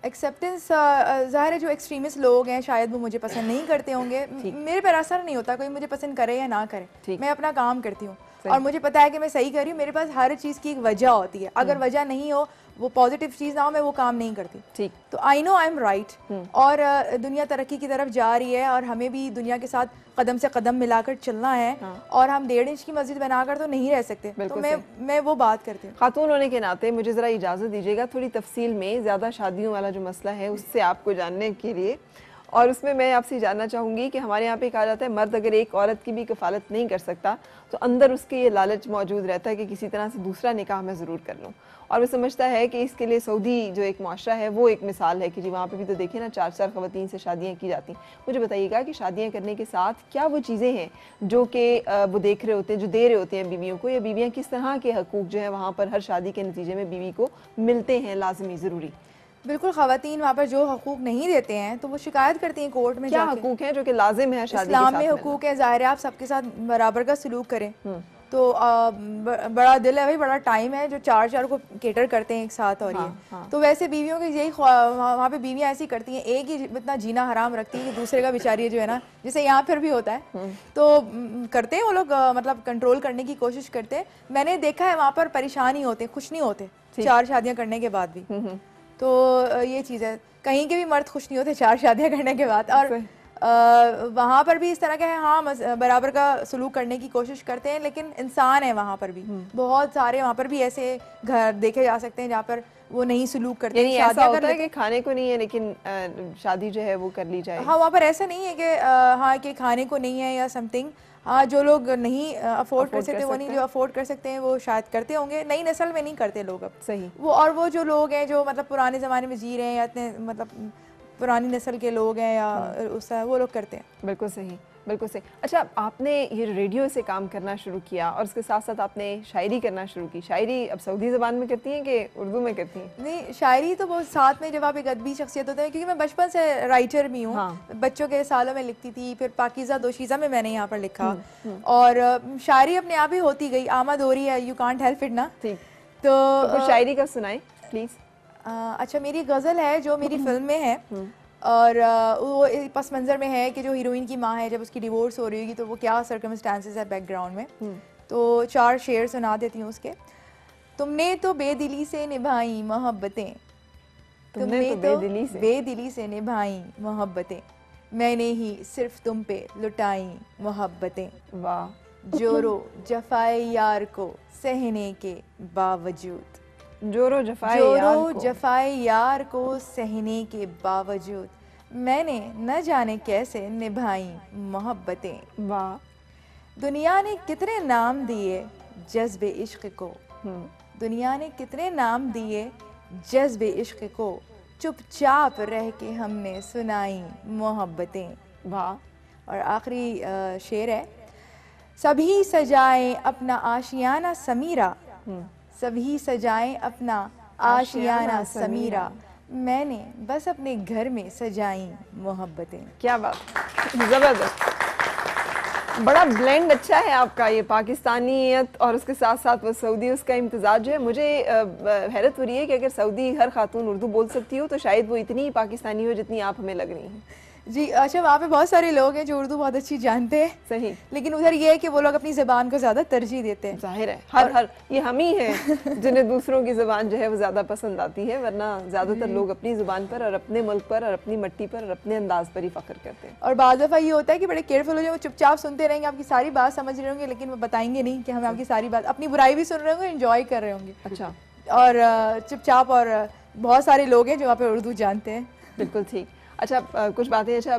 एक्सेप्टेंस ज़ाहिर है जो एक्सट्रीमिस्ट लोग हैं शायद वो मुझे पसंद नहीं करते होंगे। मेरे पर असर नहीं होता कोई मुझे पसंद करे या ना करे, मैं अपना काम करती हूँ और मुझे पता है कि मैं सही कर रही हूँ। मेरे पास हर चीज़ की एक वजह होती है, अगर वजह नहीं हो, वो पॉजिटिव चीज़ ना हो, मैं वो काम नहीं करती। ठीक, तो I know I am right और दुनिया तरक्की की तरफ जा रही है और हमें भी दुनिया के साथ कदम से कदम मिलाकर चलना है। और हम 1.5 इंच की मस्जिद बनाकर तो नहीं रह सकते। तो मैं वो बात करती हूँ। खातून होने के नाते मुझे ज़रा इजाज़त दीजिएगा थोड़ी तफसील में ज़्यादा शादियों वाला जो मसला है उससे आपको जानने के लिए, और उसमें मैं आपसे जानना चाहूँगी कि हमारे यहाँ पे कहा जाता है मर्द अगर एक औरत की भी कफ़ालत नहीं कर सकता तो अंदर उसके ये लालच मौजूद रहता है कि किसी तरह से दूसरा निकाह मैं ज़रूर कर लूँ, और वो समझता है कि इसके लिए सऊदी जो एक माशरा है वो एक मिसाल है कि जी वहाँ पे भी तो देखिए ना 4-4 ख़वातीन से शादियाँ की जाती हैं। मुझे बताइएगा कि शादियाँ करने के साथ क्या वो चीज़ें हैं जो कि वो देख रहे होते हैं, जो दे रहे होते हैं बीवियों को, या बीवियाँ किस तरह के हकूक़ जो है वहाँ पर हर शादी के नतीजे में बीवी को मिलते हैं लाजमी ज़रूरी? बिल्कुल, ख़वातीन वहाँ पर जो हकूक़ नहीं देते हैं तो वो शिकायत करती हैं कोर्ट में। क्या हकूक़ हैं जो कि लाजिम है शादी के साथ? इस्लाम में हकूक़ है, ज़ाहिर है आप सबके साथ बराबर का सलूक करें। तो बड़ा दिल है भाई, बड़ा टाइम है जो 4 को केटर करते हैं एक साथ। और ये तो वैसे बीवियों की यही वहाँ पे बीवियाँ ऐसी करती हैं, एक ही इतना जीना हराम रखती है कि दूसरे का बेचारी जो है ना, जैसे यहाँ फिर भी होता है तो करते हैं वो लोग, मतलब कंट्रोल करने की कोशिश करते हैं। मैंने देखा है वहाँ पर परेशान ही होते, खुश नहीं होते 4 शादियाँ करने के बाद भी। तो ये चीज़ है, कहीं के भी मर्द खुश नहीं होते 4 शादियाँ करने के बाद। और वहाँ पर भी इस तरह का है, हाँ बराबर का सलूक करने की कोशिश करते हैं, लेकिन इंसान है वहाँ पर भी बहुत सारे। वहाँ पर भी ऐसे घर देखे जा सकते हैं जहाँ पर वो नहीं सलूक करते हैं। ऐसा होता है कि खाने को नहीं है लेकिन शादी जो है वो कर ली जाए? हाँ, वहाँ पर ऐसा नहीं है कि हाँ कि खाने को नहीं है या समथिंग। हाँ, जो लोग नहीं अफोर्ड कर सकते वो नहीं, जो अफोर्ड कर सकते हैं वो शायद करते होंगे। नई नस्ल में नहीं करते लोग अब। सही। वो और वो जो लोग हैं जो मतलब पुराने ज़माने में जी रहे हैं या इतने मतलब पुरानी नस्ल के लोग हैं या उस वो लोग करते हैं। बिल्कुल सही, बिल्कुल सही। अच्छा, आपने ये रेडियो से काम करना शुरू किया और उसके साथ साथ आपने शायरी करना शुरू की। शायरी अब सऊदी ज़बान में करती हैं कि उर्दू में करती हैं? नहीं, शायरी तो बहुत साथ में जब आप एक अदबी शख्सियत होते हैं, क्योंकि मैं बचपन से राइटर भी हूँ। बच्चों के सालों में लिखती थी, फिर पाकीज़ा दोशीज़ा में मैंने यहाँ पर लिखा और शायरी अपने आप ही होती गई, आमद हो रही है, यू कांट हेल्प इट ना। ठीक, तो शायरी का सुनाए प्लीज़। अच्छा, मेरी गज़ल है जो मेरी फिल्म में है और वो पस मंज़र में है कि जो हीरोइन की माँ है जब उसकी डिवोर्स हो रही होगी तो वो क्या सर्कमस्टांसेस है बैकग्राउंड में। तो 4 शेर सुना देती हूँ उसके। तुमने तो बेदिली से निभाई मोहब्बतें, तुमने तो बेदिली से निभाई मोहब्बतें, मैंने ही सिर्फ तुम पे लुटाई मोहब्बतें। वाह। जोरो जफाए यार को सहने के बावजूद, जोरो जफाए यार को सहने के बावजूद, मैंने न जाने कैसे निभाई मोहब्बतें। वाह। दुनिया ने कितने नाम दिए जज्बे इश्क को, दुनिया ने कितने नाम दिए जज्बे इश्क को, चुपचाप रह के हमने सुनाई मोहब्बतें। वाह। और आखिरी शेर है, सभी सजाएं अपना आशियाना समीरा, सभी सजाएं अपना आशियाना समीरा, मैंने बस अपने घर में सजाई मोहब्बतें। क्या बात, ज़बरदस्त। बड़ा ब्लेंड अच्छा है आपका, ये पाकिस्तानियत और उसके साथ साथ वो सऊदी, उसका इम्तजाज जो है। मुझे हैरत हो रही है कि अगर सऊदी हर खातून उर्दू बोल सकती हो तो शायद वो इतनी पाकिस्तानी हो जितनी आप हमें लग रही हैं। जी अच्छा, वहाँ पे बहुत सारे लोग हैं जो उर्दू बहुत अच्छी जानते हैं। सही। लेकिन उधर ये है कि वो लोग अपनी ज़बान को ज़्यादा तरजीह देते हैं। जाहिर है, हर ये हम ही हैं जिन्हें दूसरों की ज़बान जो है वो ज़्यादा पसंद आती है, वरना ज़्यादातर लोग अपनी ज़बान पर और अपने मुल्क पर और अपनी मिट्टी पर और अपने अंदाज पर ही फ़ख्र करते हैं। और बाद दफ़ा ये होता है कि बड़े केयरफुल हो जाए, वो चुपचाप सुनते रहेंगे, आपकी सारी बात समझ रहे होंगे लेकिन वो बताएंगे नहीं कि हमें आपकी सारी बात, अपनी बुराई भी सुन रहे होंगे, एंजॉय कर रहे होंगे। अच्छा। और चुपचाप, और बहुत सारे लोग हैं जो वहाँ पे उर्दू जानते हैं। बिल्कुल ठीक। अच्छा कुछ बातें, अच्छा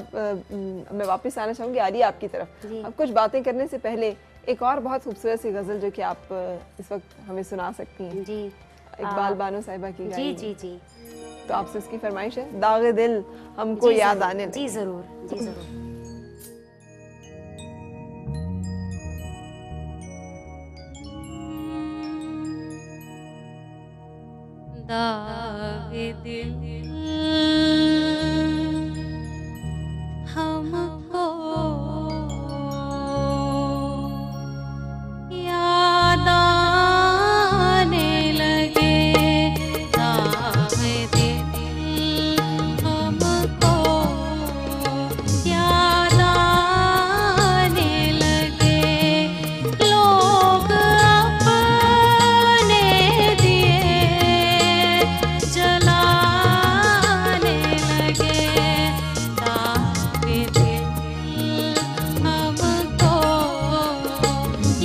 मैं वापस आना चाहूँगी आलिया आपकी तरफ। अब कुछ बातें करने से पहले एक और बहुत खूबसूरत सी गज़ल जो कि आप इस वक्त हमें सुना सकती हैं। जी, इकबाल बानो साहिबा की जी जी जी, तो आपसे उसकी फरमाइश है, दागे दिल हमको याद आने लगे। जी ज़रूर, जी ज़रूर। दागे दिल हमको याद आने लगे, दागे दिल हमको याद आने लगे, लोग अपने दिए जलाने लगे, दागे दिल हमको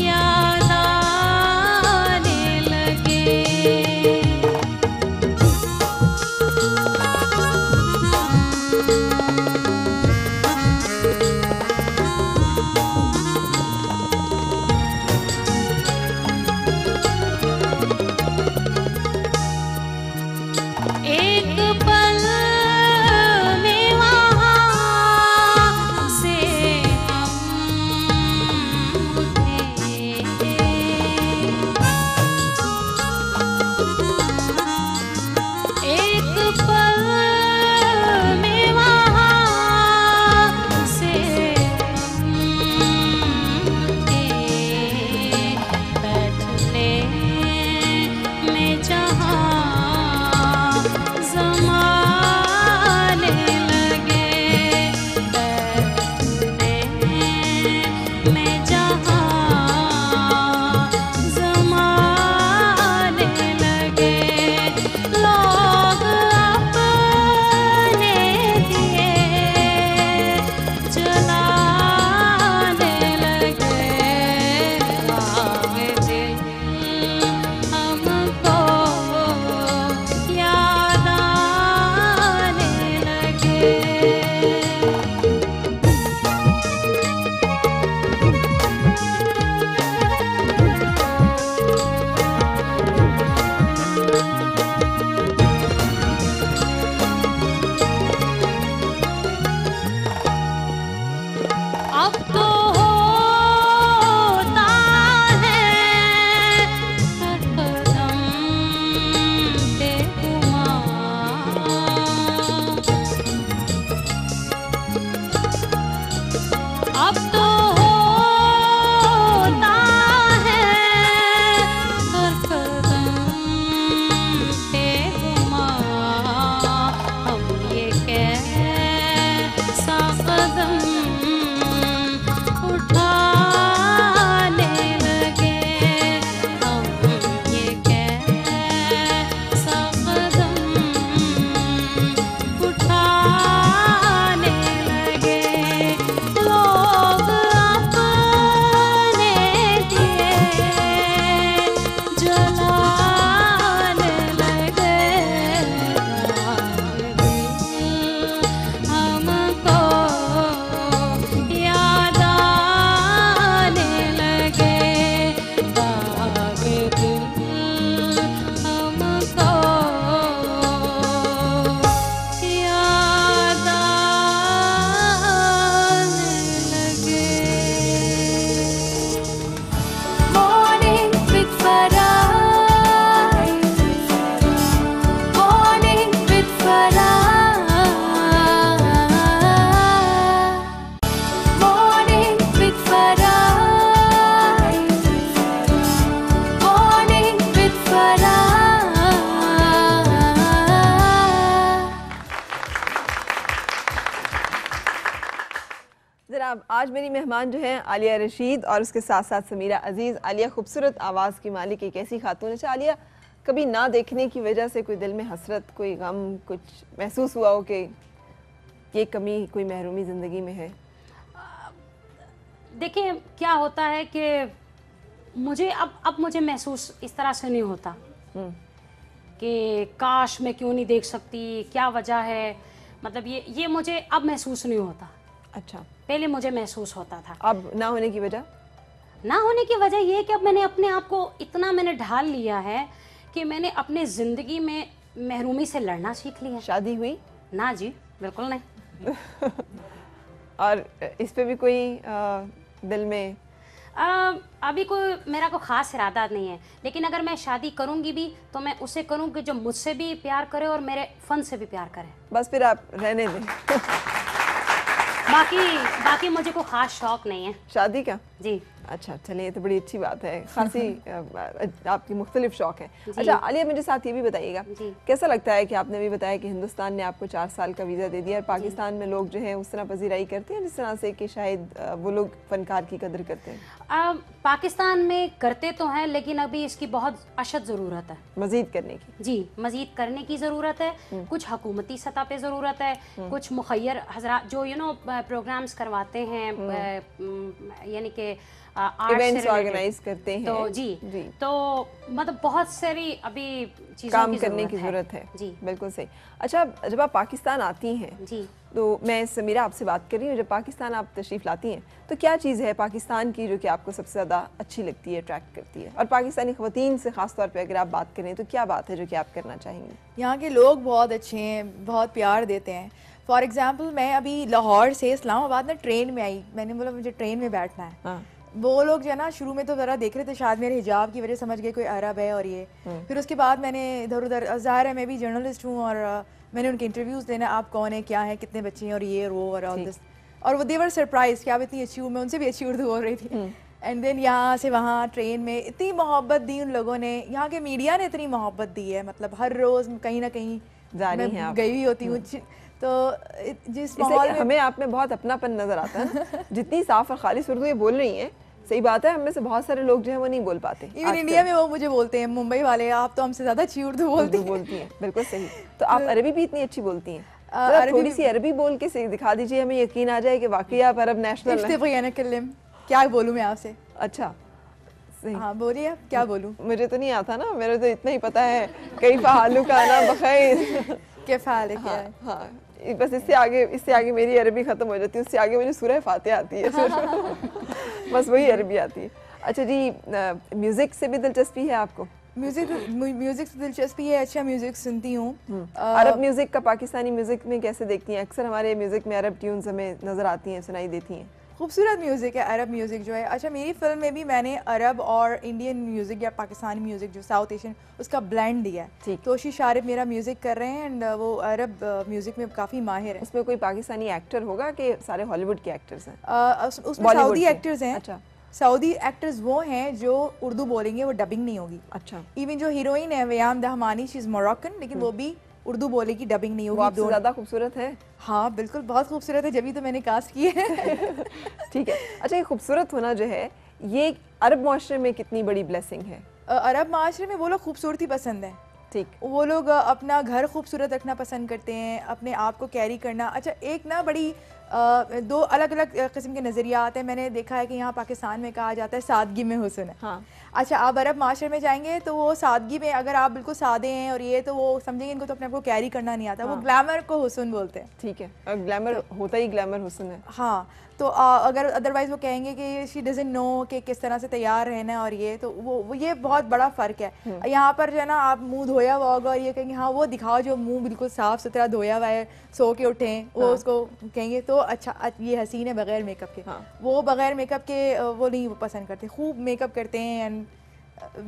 याद आने लगे। एक पल में वहाँ से हम उठे, एक पल में वहाँ से हम उठे, बैठने में जहाँ ज़माने लगे, बैठने में जहाँ ज़माने लगे, लोग अपने दिए जलाने लगे, दागे दिल हमको याद आने लगे। अब तो होता है हर कदम पे गुमान, अब तो होता है हर कदम पे गुमान, हम ये कैसा कदम उठाने लगे, हम ये कैसा कदम उठाने लगे, लोग अपने दिए जलाने लगे, दागे दिल हमको याद आने लगे, दागे दिल हमको याद आने लगे। Morning with Farah, morning with Farah, morning with Farah, morning with Farah। जनाब आज मेरी मेहमान जो हैं आलिया रशीद और उसके साथ साथ समीरा अजीज़। आलिया खूबसूरत आवाज़ की मालिक एक ऐसी खातून है। अच्छा आलिया, कभी ना देखने की वजह से कोई दिल में हसरत, कोई गम, कुछ महसूस हुआ हो कि ये कमी, कोई महरूमी ज़िंदगी में है? देखिए क्या होता है कि मुझे अब मुझे महसूस इस तरह से नहीं होता कि काश मैं क्यों नहीं देख सकती, क्या वजह है। मतलब ये मुझे अब महसूस नहीं होता। अच्छा, पहले मुझे महसूस होता था। अब ना होने की वजह? ना होने की वजह ये है कि अब मैंने अपने आप को इतना मैंने ढाल लिया है कि मैंने अपने ज़िंदगी में महरूमी से लड़ना सीख लिया। शादी हुई? ना जी, बिल्कुल नहीं। और इस पे भी कोई दिल में? अभी कोई मेरा कोई ख़ास इरादा नहीं है, लेकिन अगर मैं शादी करूँगी भी तो मैं उसे करूँगी जो मुझसे भी प्यार करे और मेरे फ़न से भी प्यार करे। बस फिर आप रहने दें। बाकी मुझे कोई ख़ास शौक़ नहीं है शादी का। जी। अच्छा, चलिए, ये तो बड़ी अच्छी बात है। खासी आपकी मुख्तलिफ शौक है। अच्छा आलिया, मुझे साथ ये भी बताइएगा, कैसा लगता है कि आपने भी बताया कि हिंदुस्तान ने आपको 4 साल का वीज़ा दे दिया और पाकिस्तान में लोग जो है उस तरह पजीराई करते हैं जिस तरह से कि शायद वो लोग फनकार की कदर करते हैं? पाकिस्तान में करते तो हैं, लेकिन अभी इसकी बहुत अशद ज़रूरत है मज़ीद करने की। जी, मज़ीद करने की ज़रूरत है। कुछ हुकूमती सतह पे ज़रूरत है, कुछ मुखय्यर हज़रात जो प्रोग्राम्स करवाते हैं, यानी कि इवेंट्स ऑर्गेनाइज करते हैं, तो जी तो मतलब बहुत सारी अभी चीज़ों काम करने की ज़रूरत है। जी, बिल्कुल सही। अच्छा, जब आप पाकिस्तान आती हैं जी, तो मैं समीरा आपसे बात कर रही हूँ, जब पाकिस्तान आप तशरीफ़ लाती हैं तो क्या चीज़ है पाकिस्तान की जो कि आपको सबसे ज़्यादा अच्छी लगती है, अट्रैक्ट करती है? और पाकिस्तानी ख़वातीन से ख़ास तौर पे अगर आप बात करें तो क्या बात है जो कि आप करना चाहेंगी? यहाँ के लोग बहुत अच्छे हैं, बहुत प्यार देते हैं। फॉर एग्ज़ाम्पल मैं अभी लाहौर से इस्लामाबाद में ट्रेन में आई, मैंने बोला मुझे ट्रेन में बैठना है। हाँ। वो लोग जो है ना शुरू में तो ज़रा देख रहे थे, शायद मेरे हिजाब की वजह समझ गए कोई अरब है और ये। फिर उसके बाद मैंने इधर उधर, ज़ाहिर है मैं भी जर्नलिस्ट हूँ और मैंने उनके इंटरव्यूज़ लेना, आप कौन है, क्या है, कितने बच्चे हैं और ये और वो और ऑल दिस, और वो देवर सरप्राइज कि आप इतनी अच्छी, मैं उनसे भी अच्छी उर्दू बोल रही थी। एंड देन यहाँ से वहाँ ट्रेन में इतनी मोहब्बत दी उन लोगों ने, यहाँ के मीडिया ने इतनी मोहब्बत दी है, मतलब हर रोज़ कहीं ना कहीं मैं गई हुई होती हूँ, तो जिस माहौल में हमें आप में बहुत अपनापन नजर आता है। जितनी साफ और खालिस उर्दू ये बोल रही हैं, सही बात है, हम में से बहुत सारे लोग जो है वो नहीं बोल पाते। इवन इंडिया में वो मुझे बोलते हैं, मुंबई वाले, आप तो हमसे ज्यादा अच्छी उर्दू बोलती हैं। बिल्कुल सही। तो आप अरबी भी इतनी अच्छी बोलती हैं? थोड़ी सी अरबी बोल के दिखा दीजिए, हमें यकीन आ जाए कि वाकई आप अरब नेशनल हैं। क्या बोलूँ मैं आपसे? अच्छा, हाँ बोलिए, आप क्या बोलूँ? मुझे तो नहीं आता ना, मेरे तो इतना ही पता है, कई फालू का ना बखैर के फाल है क्या? हाँ, बस इससे आगे मेरी अरबी खत्म हो जाती है, उससे आगे मुझे सूरह फातिहा आती है। बस वही अरबी आती है। अच्छा जी, म्यूजिक से भी दिलचस्पी है आपको? म्यूजिक से दिलचस्पी है, अच्छा म्यूजिक सुनती हूँ। अरब म्यूजिक का पाकिस्तानी म्यूजिक में कैसे देखती हैं? अक्सर हमारे म्यूजिक में अरब ट्यून्स हमें नजर आती हैं, सुनाई देती हैं। खूबसूरत म्यूज़िक है अरब म्यूज़िक जो है। अच्छा, मेरी फिल्म में भी मैंने अरब और इंडियन म्यूज़िक या पाकिस्तानी म्यूज़िक जो साउथ एशियन, उसका ब्लेंड दिया है। तोशी शारिफ मेरा म्यूज़िक कर रहे हैं एंड वो अरब म्यूज़िक में काफ़ी माहिर है। उसमें कोई पाकिस्तानी एक्टर होगा कि सारे हॉलीवुड के एक्टर्स हैं? उसमें सऊदी एक्टर्स हैं। अच्छा, सऊदी एक्टर्स वो हैं जो उर्दू बोलेंगे, वो डबिंग नहीं होगी। अच्छा, इवन जो हीरोइन है वयाम दहमानी, शी इज़ मोरक्कन, लेकिन वो भी उर्दू बोलेगी, डबिंग नहीं होगी। आपसे ज़्यादा खूबसूरत है? हाँ बिल्कुल, बहुत खूबसूरत है, जब तो मैंने कास्ट की है। ठीक है। अच्छा, ये खूबसूरत होना जो है ये अरब माशरे में कितनी बड़ी ब्लेसिंग है? अरब माशरे में वो लोग खूबसूरती पसंद है। ठीक, वो लोग अपना घर खूबसूरत रखना पसंद करते हैं, अपने आप को कैरी करना। अच्छा, एक ना बड़ी दो अलग अलग किस्म के नज़रियात हैं। मैंने देखा है कि यहाँ पाकिस्तान में कहा जाता है सादगी में हुस्न है। हाँ। अच्छा, आप अरब माशरे में जाएंगे तो वो सादगी में, अगर आप बिल्कुल सादे हैं और ये, तो वो समझेंगे इनको तो अपने आप को कैरी करना नहीं आता। हाँ। वो ग्लैमर को हुस्न बोलते हैं। ठीक है, और ग्लैमर तो, होता ही ग्लैमर हुस्न है। हाँ, तो अगर अदरवाइज़ वो कहेंगे कि शी डजंट नो कि किस तरह से तैयार रहना और ये, तो वो ये बहुत बड़ा फ़र्क है। यहाँ पर जो है ना, आप मुंह धोया हुआ होगा और ये कहेंगे हाँ वो दिखाओ जो मुंह बिल्कुल साफ़ सुथरा धोया हुआ है, सो के उठें, वो उसको कहेंगे तो अच्छा ये हसीन है बग़ैर मेकअप के। वो बग़ैर मेकअप के वो नहीं पसंद करते, खूब मेकअप करते हैं एंड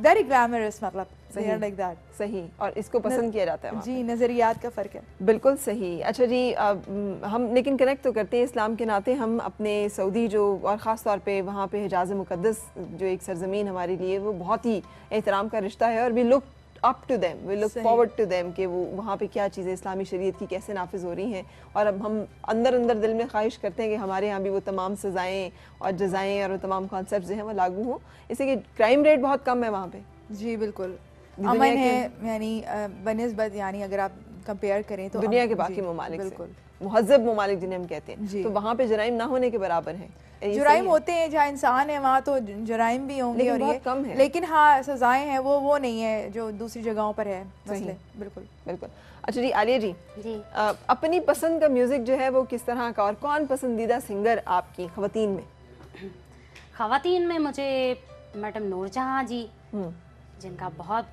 वेरी ग्लैमरस, मतलब लाइक दैट। सही, और इसको पसंद किया जाता है। जी, नज़रियात का फ़र्क है। बिल्कुल सही। अच्छा जी, हम लेकिन कनेक्ट तो करते हैं इस्लाम के नाते, हम अपने सऊदी जो, और ख़ास तौर पे वहाँ पे हिजाज़ मुक़द्दस जो एक सरज़मीन हमारे लिए, वो बहुत ही एहतराम का रिश्ता है और we look up to them, we look forward to them कि वो वहाँ पे क्या चीज़ें इस्लामी शरीयत की कैसे नाफिज हो रही हैं, और अब हम अंदर दिल में ख्वाहिश करते हैं कि हमारे यहाँ भी वो तमाम सज़ाएँ और जज़ाएँ और वो तमाम कॉन्सेप्ट जो हैं वो लागू हों, इससे कि क्राइम रेट बहुत कम है वहाँ पे। जी बिल्कुल, अमन है, यानी बनिस्बत, यानी अगर आप कंपेयर करें तो दुनिया के बाकी ममालिक से। बिल्कुल। मुहज़्ज़ब ममालिक जिन्हें हम कहते हैं, जी। तो वहाँ पे जराइम ना होने के बराबर है। ये सही जुराइम है? होते हैं, जहाँ इंसान है वहाँ तो जराइम भी होंगे, लेकिन और बहुत ये कम है। लेकिन हाँ सजाएं हैं वो नहीं है जो दूसरी जगहों पर है मसले। बिल्कुल बिल्कुल। अच्छा जी, आलिया जी, जी। अपनी पसंद का म्यूजिक जो है वो किस तरह का, और कौन पसंदीदा सिंगर आपकी ख़वातीन में? ख़वातीन में मुझे मैडम नूरजहां जी, हम्म, जिनका बहुत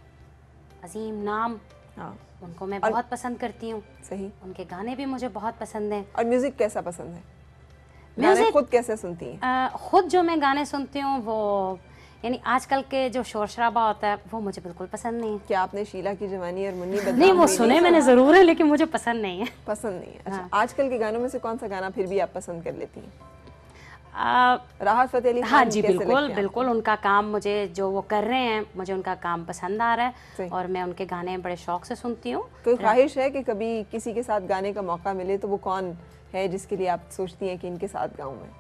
अजीम नाम, हाँ उनको मैं और- बहुत पसंद करती हूँ। सही। उनके गाने भी मुझे बहुत पसंद हैं। और म्यूजिक कैसा पसंद है? गाने म्यूजिक खुद कैसे सुनती हैं? खुद जो मैं गाने सुनती हूँ वो यानी आजकल के जो शोर शराबा होता है वो मुझे बिल्कुल पसंद नहीं है। क्या आपने शीला की जवानी और मुन्नी बदनाम नहीं, वो हुई सुने मैंने ज़रूर है, लेकिन मुझे पसंद नहीं है। पसंद नहीं है? अच्छा, हाँ। आजकल के गानों में से कौन सा गाना फिर भी आप पसंद कर लेती हैं? आ, राहत फतेह अली हाँ खान जी, कैसे बिल्कुल लगते हैं बिल्कुल। उनका काम मुझे जो वो कर रहे हैं, मुझे उनका काम पसंद आ रहा सही। है और मैं उनके गाने बड़े शौक से सुनती हूँ। आपको? कोई ख्वाहिश है कि कभी किसी के साथ गाने का मौका मिले तो वो कौन है जिसके लिए आप सोचती हैं कि इनके साथ गाऊं मैं?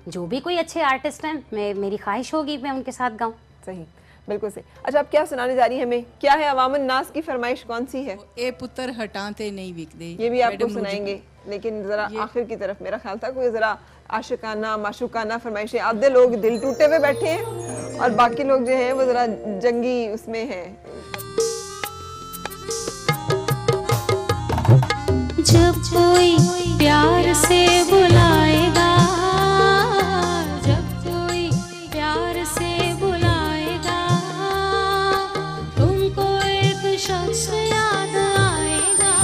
जो भी कोई अच्छे आर्टिस्ट हैं, मेरी ख्वाहिश होगी मैं उनके साथ गाऊं। सही, बिल्कुल सही। अच्छा, आप क्या सुनाने जा रही हैं हमें? क्या है अवामन नास की फरमाइश, कौन सी है? ए पुत्र हटाते नहीं बिकदे, ये भी आपको मैडम सुनाएंगे, लेकिन जरा आखिर की तरफ मेरा ख्याल था कोई जरा आशिकाना माशुकाना फरमाइशें। आधे लोग दिल टूटे हुए बैठे हैं और बाकी लोग जो हैं वो जरा जंगी उसमें हैं। जब कोई प्यार से बुलाएगा, जब कोई प्यार से बुलाएगा, तुमको एक शख्स याद आएगा।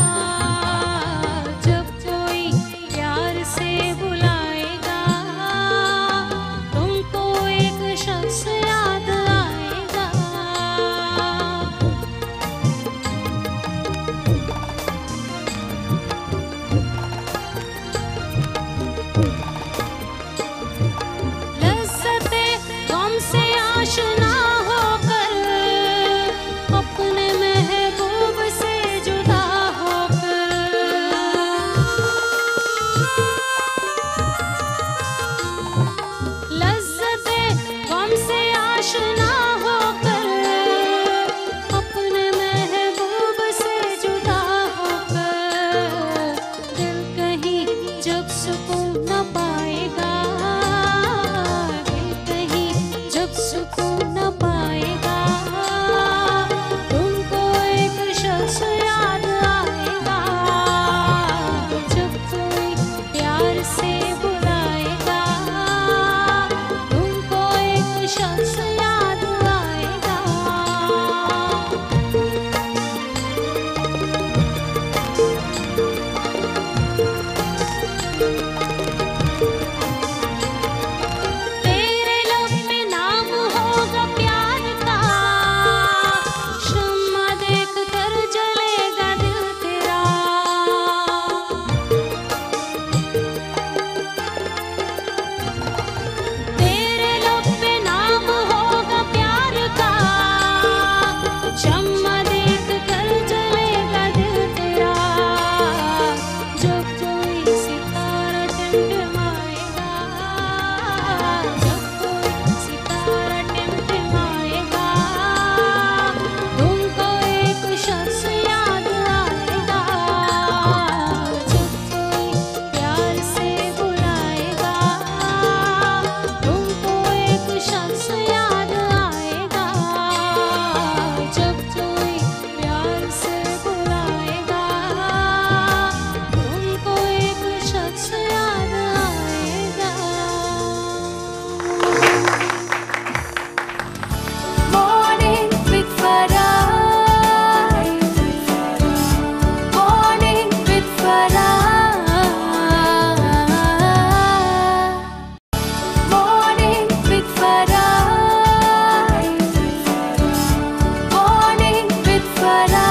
जब कोई प्यार से बुलाएगा, तुमको एक शख्स याद आएगा। लज़्ज़ते गम से आशना होकर, अपने महबूब से जुदा होकर। लज़्ज़ते गम से आशना होकर, अपने महबूब से जुदा होकर। दिल कहीं जब सुकून न पाएगा, दिल कहीं जब सुकून न पाएगा, तुमको एक शख्स याद आएगा। जब कोई प्यार से बुलाएगा, तुमको एक शख्स याद आएगा। तेरे लब पे नाम होगा प्यार का, शम्मा देख कर जलेगा दिल तेरा। तेरे लब पे नाम होगा प्यार का, शम्मा देख कर जलेगा दिल तेरा। जब कोई सितारा टिमटिमाएगा, जब कोई सितारा टिमटिमाएगा, तुमको एक शख्स याद आएगा। जब कोई प्यार से बुलाएगा, तुमको एक शख्स याद आएगा। जब कोई प्यार से बुलाएगा, तुमको एक शख्स याद आएगा। Morning with Farah, morning with Farah, morning with Farah, morning with Farah.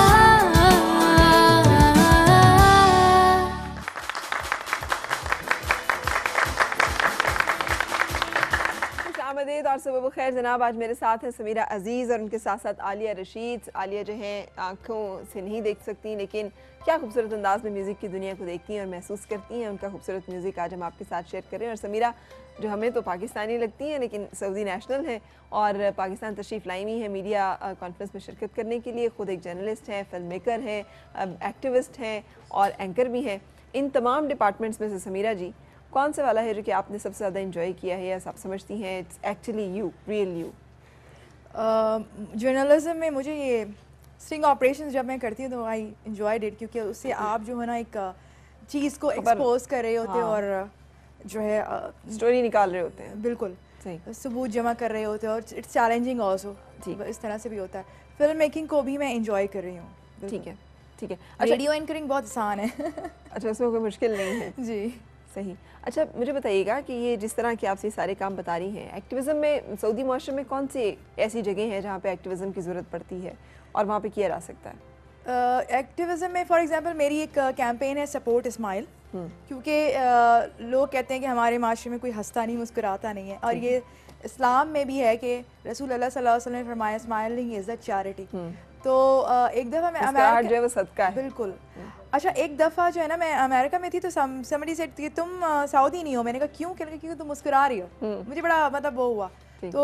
खुशामदीद और सुबह खैर जनाब। आज मेरे साथ हैं समीरा अजीज़ और उनके साथ साथ आलिया रशीद। आलिया जो हैं आँखों से नहीं देख सकती, लेकिन क्या खूबसूरत अंदाज में म्यूज़िक की दुनिया को देखती हैं और महसूस करती हैं। उनका खूबसूरत म्यूज़िक आज हम आपके साथ शेयर कर रहे हैं। और समीरा जो हमें तो पाकिस्तानी लगती हैं लेकिन सऊदी नेशनल है और पाकिस्तान तशरीफ़ लाई हुई है मीडिया कॉन्फ्रेंस में शिरकत करने के लिए। ख़ुद एक जर्नलिस्ट है, फिल्म मेकर है, एक्टिविस्ट हैं और एंकर भी हैं। इन तमाम डिपार्टमेंट्स में से समीरा जी कौन सा वाला है जो कि आपने सबसे ज़्यादा इंजॉय किया है या आप समझती हैं it's actually you, real you? Journalism में मुझे ये स्टिंग ऑपरेशंस जब मैं करती हूँ तो आई एंजॉयड इट, क्योंकि उससे आप जो है ना एक चीज़ को एक्सपोज कर रहे होते हैं और जो है स्टोरी निकाल रहे होते हैं। बिल्कुल सही। सबूत जमा कर रहे होते हैं और इट्स चैलेंजिंग ऑल्सो, इस तरह से भी होता है। फिल्म मेकिंग को भी मैं एंजॉय कर रही हूँ। ठीक है, ठीक है। अच्छा, रेडियो एंकरिंग बहुत आसान है। अच्छा, उसमें कोई मुश्किल नहीं है। जी सही। अच्छा, मुझे बताइएगा कि ये जिस तरह के आप ये सारे काम बता रही हैं, एक्टिविज़म में सऊदी माशरे में कौन सी ऐसी जगह है जहाँ पे एक्टिविज़म की ज़रूरत पड़ती है और वहाँ पे किया जा सकता है? एक्टिविज़म में फॉर एग्जांपल मेरी एक कैंपेन है सपोर्ट इस्माइल, क्योंकि लोग कहते हैं कि हमारे माशरे में कोई हंसता नहीं, मुस्कुराता नहीं है, और ये इस्लाम में भी है कि रसूल अल्लाह सल्लल्लाहु अलैहि वसल्लम ने फरमाया स्माइलिंग इज़ अ चैरिटी। तो एक दफ़ा मैं अमेरिका जो है वो सदका है। बिल्कुल। अच्छा, एक दफ़ा जो है ना मैं अमेरिका में थी तो समबडी सेड कि तुम सऊदी नहीं हो। मैंने कहा क्यों? क्योंकि तुम मुस्कुरा रही हो। मुझे बड़ा मतलब वो हुआ। तो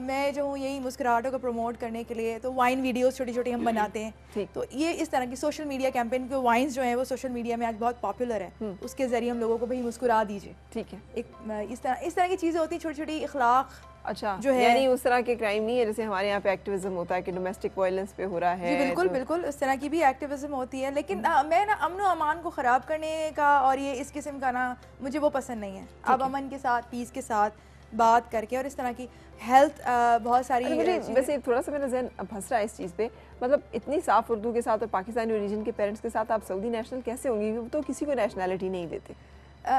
मैं जो हूँ यही मुस्कुराहटों को प्रमोट करने के लिए तो वाइन वीडियोस छोटी छोटी हम बनाते हैं। तो ये इस तरह की सोशल मीडिया कैंपेन के वाइन्स जो हैं वो सोशल मीडिया में आज बहुत पॉपुलर है, उसके ज़रिए हम लोगों को भाई मुस्कुरा दीजिए। ठीक है। एक इस तरह की चीज़ें होती हैं, छोटी छोटी इखलाक। अच्छा, जो है यानी उस तरह के क्राइम नहीं है जैसे हमारे यहाँ पे एक्टिविज्म होता है कि डोमेस्टिक वायलेंस पे हो रहा है। जी बिल्कुल बिल्कुल, इस तरह की भी एक्टिविज्म होती है, लेकिन मैं ना अमन और अमान को ख़राब करने का और ये इस किस्म का ना मुझे वो पसंद नहीं है। अब अमन के साथ, पीस के साथ बात करके और इस तरह की हेल्थ बहुत सारी। मुझे वैसे थोड़ा सा मेरा जहन फंस रहा है इस चीज़ पे, मतलब इतनी साफ उर्दू के साथ और पाकिस्तानी ओरिजिन के पेरेंट्स के साथ आप सऊदी नेशनल कैसे होंगी? वो तो किसी को नेशनैलिटी नहीं देते।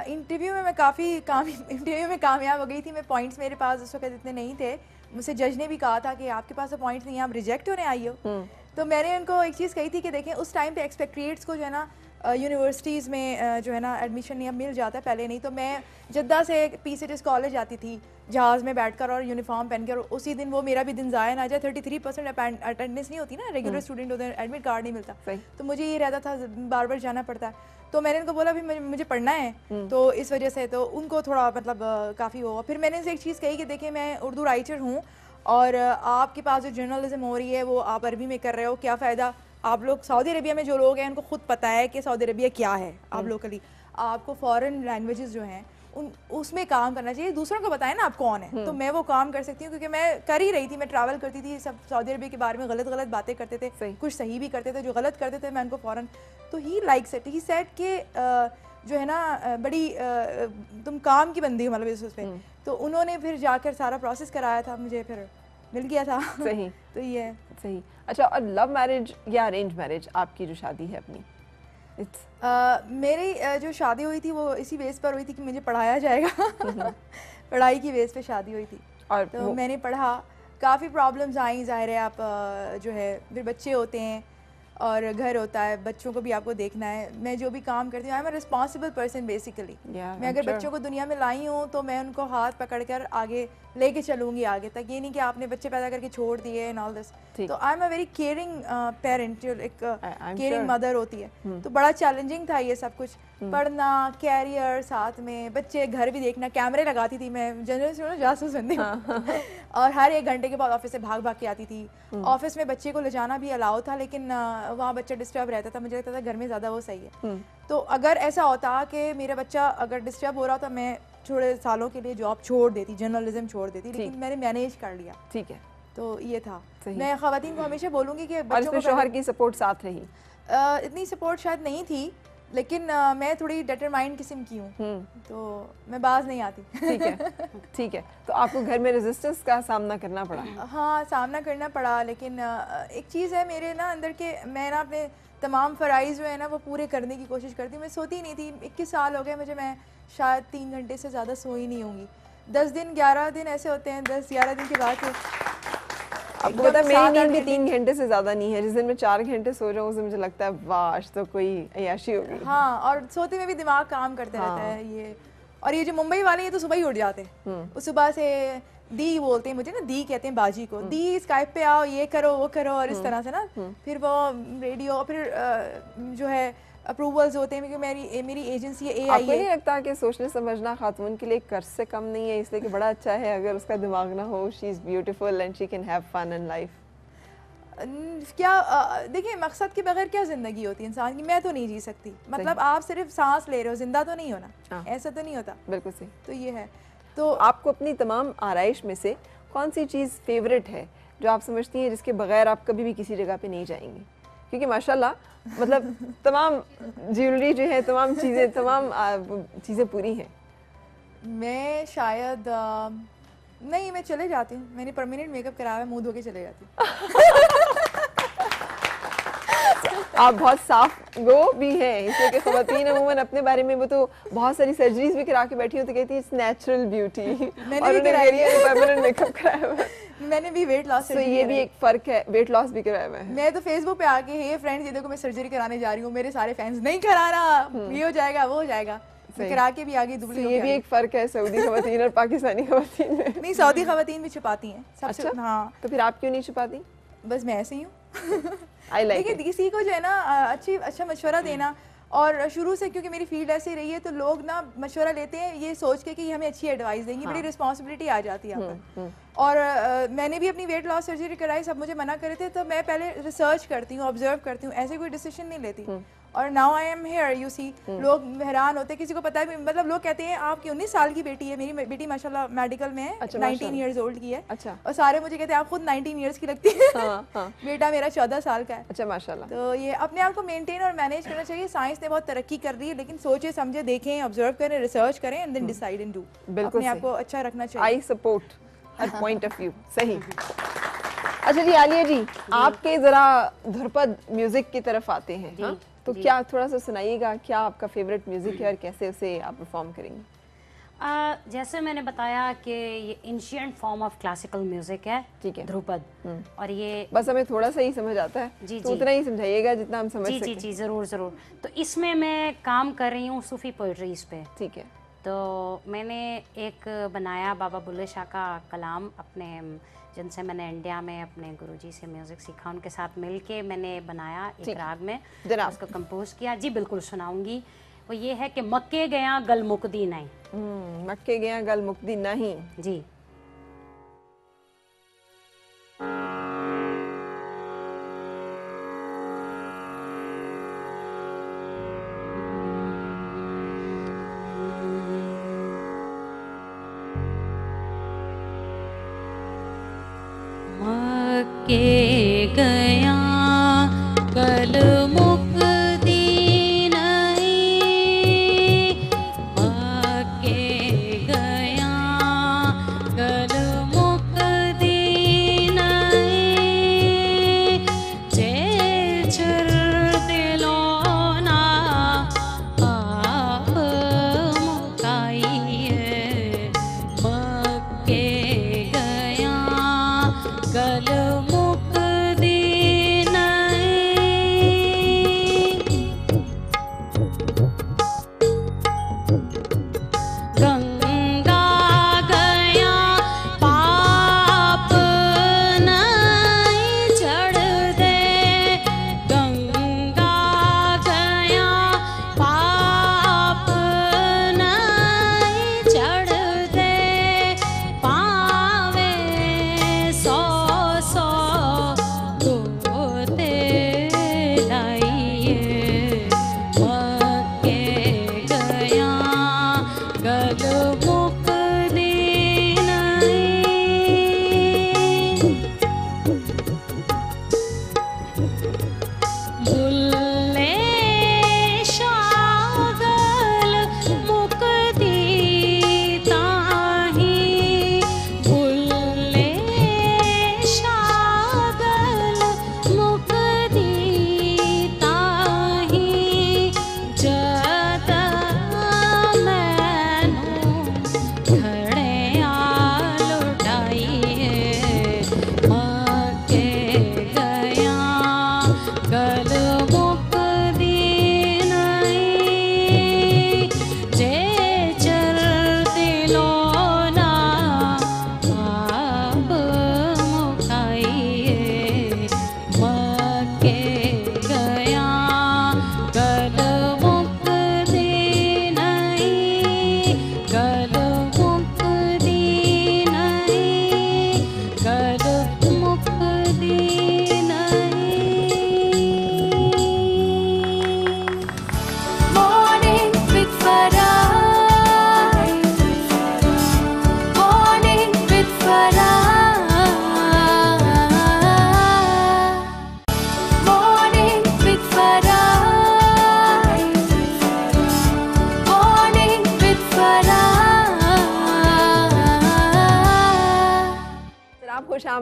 इंटरव्यू में मैं इंटरव्यू में कामयाब हो गई थी। मैं पॉइंट्स मेरे पास उस वक्त इतने नहीं थे। मुझसे जज ने भी कहा था कि आपके पास तो पॉइंट्स नहीं है, आप रिजेक्ट होने आई हो। तो मैंने उनको एक चीज़ कही थी कि देखें उस टाइम पे एक्सपेक्ट्रेट्स को जो है ना यूनिवर्सिटीज़ में जो है ना एडमिशन नहीं अब मिल जाता है, पहले नहीं। तो मैं जद्दा से PCTS कॉलेज आती थी जहाज़ में बैठकर और यूनिफॉर्म पहन कर, उसी दिन वो मेरा भी दिन ज़ाया ना जाए। 33% अटेंडेंस नहीं होती ना, रेगुलर स्टूडेंट होते हैं, एडमिट कार्ड नहीं मिलता। तो मुझे ये रहता था बार बार जाना पड़ता है। तो मैंने उनको बोला भी मुझे पढ़ना है, तो इस वजह से तो उनको थोड़ा मतलब काफ़ी हुआ। फिर मैंने उनसे एक चीज़ कही कि देखिए मैं उर्दू राइटर हूँ और आपके पास जो जर्नलिज्म हो रही है वो आप अरबी में कर रहे हो, क्या फ़ायदा? आप लोग सऊदी अरबिया में जो लोग हैं उनको खुद पता है कि सऊदी अरबिया क्या है। आप लोकली आपको फॉरेन लैंग्वेजेस जो हैं उसमें काम करना चाहिए, दूसरों को बताएं ना आप कौन है। तो मैं वो काम कर सकती हूँ क्योंकि मैं कर ही रही थी। मैं ट्रैवल करती थी, सब सऊदी अरबिया के बारे में गलत बातें करते थे, कुछ सही भी करते थे। जो गलत करते थे मैं उनको फ़ौरन, तो he likes it, he said कि जो है ना बड़ी तुम काम की बंदी हो, मतलब उस पर। तो उन्होंने फिर जाकर सारा प्रोसेस कराया था, मुझे फिर मिल गया था। सही। तो ये है। सही। अच्छा, और लव मैरिज या अरेंज मैरिज आपकी जो शादी है अपनी? मेरी जो शादी हुई थी वो इसी बेस पर हुई थी कि मुझे पढ़ाया जाएगा। पढ़ाई की बेस पे शादी हुई थी। और तो मैंने पढ़ा, काफ़ी प्रॉब्लम्स आई, ज़ाहिर है आप जो है फिर बच्चे होते हैं और घर होता है, बच्चों को भी आपको देखना है। मैं जो भी काम करती हूँ, आई am a responsible person basically. मैं अगर बच्चों को दुनिया में लाई हूँ तो मैं उनको हाथ पकड़कर आगे लेके चलूँगी आगे तक। ये नहीं कि आपने बच्चे पैदा करके छोड़ दिए एंड ऑल दिस। तो I am a very caring parent, जो एक केयरिंग मदर होती है। तो बड़ा चैलेंजिंग था ये सब कुछ, पढ़ना, कैरियर, साथ में बच्चे, घर भी देखना। कैमरे लगाती थी मैं, जनरल जासूस बनती हूँ। और हर 1 घंटे के बाद ऑफिस से भाग के आती थी। ऑफिस में बच्चे को ले जाना भी अलाउ था, लेकिन वहाँ बच्चा डिस्टर्ब रहता था। मुझे लगता था घर में ज़्यादा वो सही है। तो अगर ऐसा होता कि मेरा बच्चा अगर डिस्टर्ब हो रहा था, मैं थोड़े सालों के लिए जॉब छोड़ देती, जर्नलिज्म छोड़ देती, लेकिन मैंने मैनेज कर लिया। ठीक है। तो ये था। मैं ख़वातीन को हमेशा बोलूँगी कि बच्चों को शौहर की सपोर्ट साथ रही? इतनी सपोर्ट शायद नहीं थी, लेकिन मैं थोड़ी डिटरमाइंड किस्म की हूँ, तो मैं बाज नहीं आती। ठीक है। ठीक है। तो आपको घर में रेजिस्टेंस का सामना करना पड़ा? हाँ, सामना करना पड़ा, लेकिन एक चीज़ है मेरे ना अंदर के, मैं ना अपने तमाम फ़राइज़ जो है ना वो पूरे करने की कोशिश करती हूँ। मैं सोती नहीं थी, 21 साल हो गए मुझे, मैं शायद 3 घंटे से ज़्यादा सोई नहीं होंगी। 10 दिन 11 दिन ऐसे होते हैं, 10-11 दिन के बाद आपको पता है मेरी नींद भी 3 घंटे से ज़्यादा नहीं है। जिस दिन मैं 4 घंटे सो रहा हूँ उसे मुझे लगता है वाह तो कोई अय्याशी हो गई। हाँ, और सोते में भी दिमाग काम करते रहता है ये। और ये जो मुंबई वाले ये तो सुबह ही उठ जाते हैं, सुबह से दी बोलते हैं मुझे ना, दी कहते हैं बाजी को, दी स्काइप पे आओ, ये करो वो करो, और इस तरह से ना फिर वो रेडियो, फिर जो है अप्रूवल्स होते हैं, क्योंकि मेरी एजेंसी है AIA। आपको नहीं लगता कि सोचना समझना खातून के लिए कर्ज से कम नहीं है? इसलिए कि बड़ा अच्छा है अगर उसका दिमाग ना हो, she is beautiful and she can have fun in life. क्या देखिए, मकसद के बगैर क्या ज़िंदगी होती है इंसान की, मैं तो नहीं जी सकती। मतलब आप सिर्फ सांस ले रहे हो, जिंदा तो नहीं होना, ऐसा तो नहीं होता। बिल्कुल सही। तो ये है। तो आपको अपनी तमाम आराइश में से कौन सी चीज़ फेवरेट है जो आप समझती हैं जिसके बगैर आप कभी भी किसी जगह पे नहीं जाएंगी? क्योंकि माशाल्लाह मतलब तमाम ज्वेलरी जो है, तमाम चीज़ें पूरी हैं। मैं शायद नहीं, मैं चले जाती हूँ। मैंने परमानेंट मेकअप कराया है, मुंह धो के चले जाती हूँ। आप बहुत साफ गो भी हैं, इसलिए कि ख़वातीन अमूमन अपने बारे में वो तो बहुत सारी सर्जरीज भी करा के बैठी हो तो कहती है इट्स नेचुरल ब्यूटी, और उन्हें परमानेंट मेकअप कराया हुआ है। मैंने भी वेट लॉस सर्जरी, ये भी एक फ़र्क है, वेट लॉस भी कराया हुआ है। मैं तो फेसबुक पे आके हे फ्रेंड्स ये देखो मैं सर्जरी कराने जा रही हूँ, मेरे सारे फैंस नहीं कराना, ये हो जाएगा वो हो जाएगा, करा के भी आगे दुबली। ये भी एक फ़र्क है सऊदी ख़वातीन और पाकिस्तानी ख़वातीन में। नहीं, सऊदी ख़वातीन भी छुपाती हैं सबसे। अच्छा? हाँ, तो फिर आप क्यों नहीं छुपाती? बस मैं ऐसे ही हूँ। आई लाइक देखिए किसी को जो है ना अच्छा मशवरा देना, और शुरू से क्योंकि मेरी फील्ड ऐसी रही है तो लोग ना मशवरा लेते हैं ये सोच के कि हमें अच्छी एडवाइस देंगी। बड़ी रिस्पॉन्सिबिलिटी आ जाती है यहाँ पर। और मैंने भी अपनी वेट लॉस सर्जरी कराई, सब मुझे मना करे थे, तो मैं पहले रिसर्च करती हूँ, ऑब्जर्व करती हूँ, ऐसे कोई डिसीजन नहीं लेती। और now I am here, you see. लोग हैरान होते हैं, किसी को पता है, मतलब लोग कहते हैं आपकी 19 साल की बेटी है। मेरी बेटी माशाल्लाह मेडिकल में है, 19 ईयर्स ओल्ड की है। अच्छा। और सारे मुझे कहते हैं आप खुद 19 ईयर्स की लगती है। बेटा मेरा 14 साल का है। अच्छा, माशाल्लाह। तो ये अपने आप को मेंटेन और मैनेज करना चाहिए। साइंस ने बहुत तरक्की कर दी है, लेकिन सोचे समझे देखें, ऑब्जर्व करें, रिसर्च करें and then decide and do. अपने आप को अच्छा रखना चाहिए। आई सपोर्ट हर पॉइंट ऑफ व्यू। सही। अच्छा जी, आलिया जी, आपके जरा धुरपद म्यूजिक की तरफ आते हैं। हाँ? तो क्या थोड़ा सा सुनाइएगा, क्या आपका फेवरेट म्यूजिक है और कैसे उसे आप परफॉर्म करेंगे? जैसे मैंने बताया कि ये ancient form of classical music है, ठीक है, ध्रुपद। और ये बस हमें थोड़ा सा ही समझ आता है, जी, तो जी, उतना ही समझाइएगा जितना हम समझ सकें। जी जी ज़रूर ज़रूर। तो इसमें मैं काम कर रही हूँ सूफ़ी पोइट्रीज़ पे। ठीक है। तो मैंने एक बनाया बाबा बुल्ले शाह का कलाम, अपने जिनसे मैंने इंडिया में अपने गुरुजी से म्यूज़िक सीखा, उनके साथ मिलके मैंने बनाया एक राग में, उसको कंपोज किया। जी बिल्कुल सुनाऊंगी। वो ये है कि मक्के गया गल मुकदी नहीं। मक्के गया गल मुकदी नहीं। जी। मक्के गया गल मुकदी नहीं, मक्के गया गल मुकदी नहीं, जे चर दिलोना आप मुकाइए, मक्के गया गल मुकदी नहीं। गंगा गया पाप नहीं चढ़ दे, गंगा गया पाप नहीं चढ़ दे, पावे सौ सौ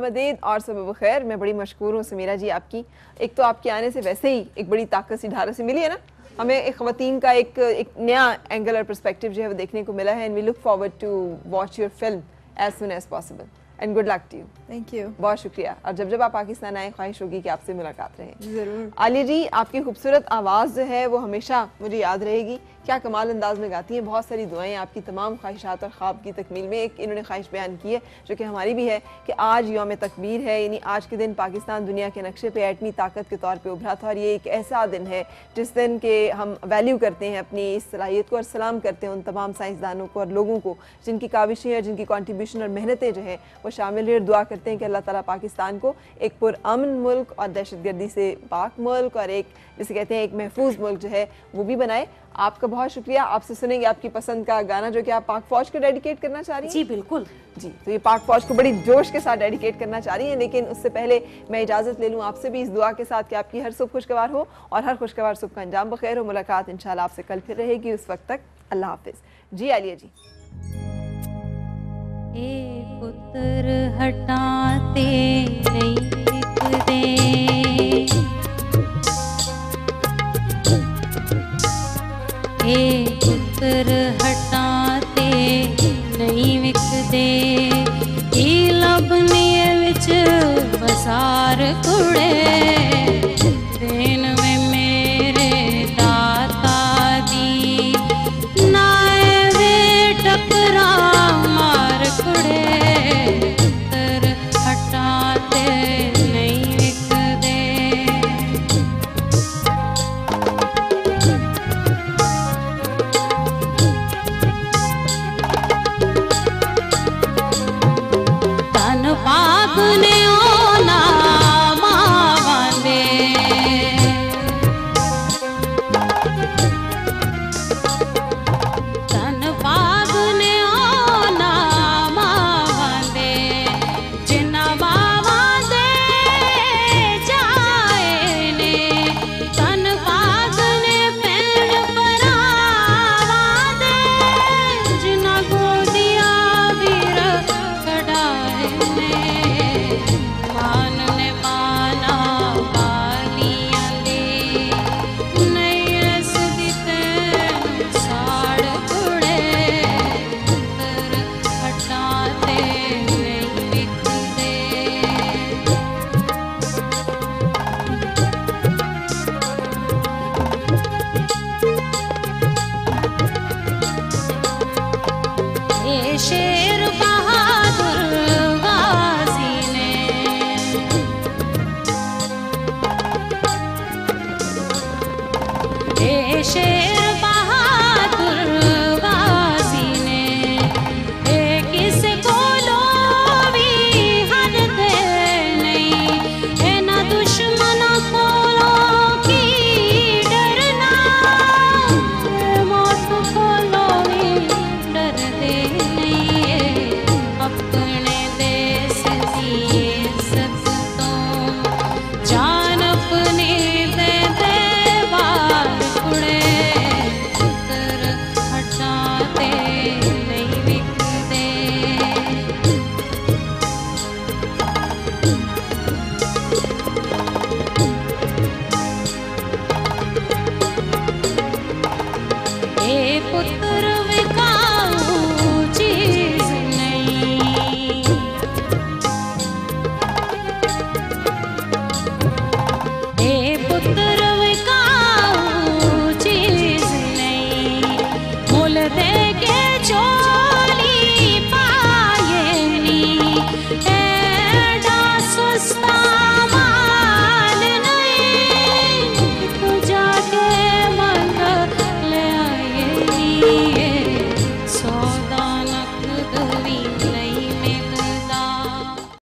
आमदीद और सुबह बखैर। मैं बड़ी मशकूर हूँ समीरा जी आपकी। एक तो आपके आने से वैसे ही एक बड़ी ताकत सी ढारस सी मिली है ना, हमें एक ख़वातीन का एक नया एंगल और पर्सपेक्टिव जो है वो देखने को मिला है। And we look forward to watch your film as soon as possible and good luck to you. Thank you. बहुत शुक्रिया। और जब आप पाकिस्तान आए ख्वाहिश होगी कि आपसे मुलाकात रहे। ज़रूर। आलिया जी, आपकी खूबसूरत आवाज़ जो है वो हमेशा मुझे याद रहेगी। क्या कमाल अंदाज में गाती हैं। बहुत सारी दुआएं आपकी तमाम ख्वाहिशात और ख्वाब की तकमील में। एक इन्होंने ख्वाहिश बयान की है जो कि हमारी भी है कि आज यौम तकबीर है, यानी आज के दिन पाकिस्तान दुनिया के नक्शे पे एटमी ताकत के तौर पे उभरा था। और ये एक ऐसा दिन है जिस दिन के हम वैल्यू करते हैं अपनी इस सलाहियत को और सलाम करते हैं उन तमाम साइंसदानों को और लोगों को जिनकी काविशें और जिनकी कॉन्ट्रीब्यूशन और मेहनतें जो हैं वो शामिल है। दुआ करते हैं कि अल्लाह ताला पाकिस्तान को एक पुरअमन मुल्क और दहशतगर्दी से पाक मुल्क और एक जिसे कहते हैं एक महफूज मुल्क जो है वो भी बनाए। आपका बहुत शुक्रिया। आपसे सुनेंगे आपकी पसंद का गाना जो कि आप पाक फौज को डेडिकेट करना चाह रही हैं। जी बिल्कुल जी, तो ये पाक फौज को बड़ी जोश के साथ डेडिकेट करना चाह रही हैं। लेकिन उससे पहले मैं इजाज़त ले लूँ आपसे भी इस दुआ के साथ कि आपकी हर सुबह खुशगवार हो और हर खुशगवार सुबह का अंजाम बखैर हो। मुलाकात इंशाल्लाह आपसे कल फिर रहेगी। उस वक्त तक अल्लाह हाफिज़। जी आलिया जी। पुत्र हटाते नहीं लिखते, पुत्र हटाते नहीं विकदे, लभने विच बसार कुड़े, देन में मेरे दाता दी नाए वे टकरा मार कुड़े, पुत्र हटाते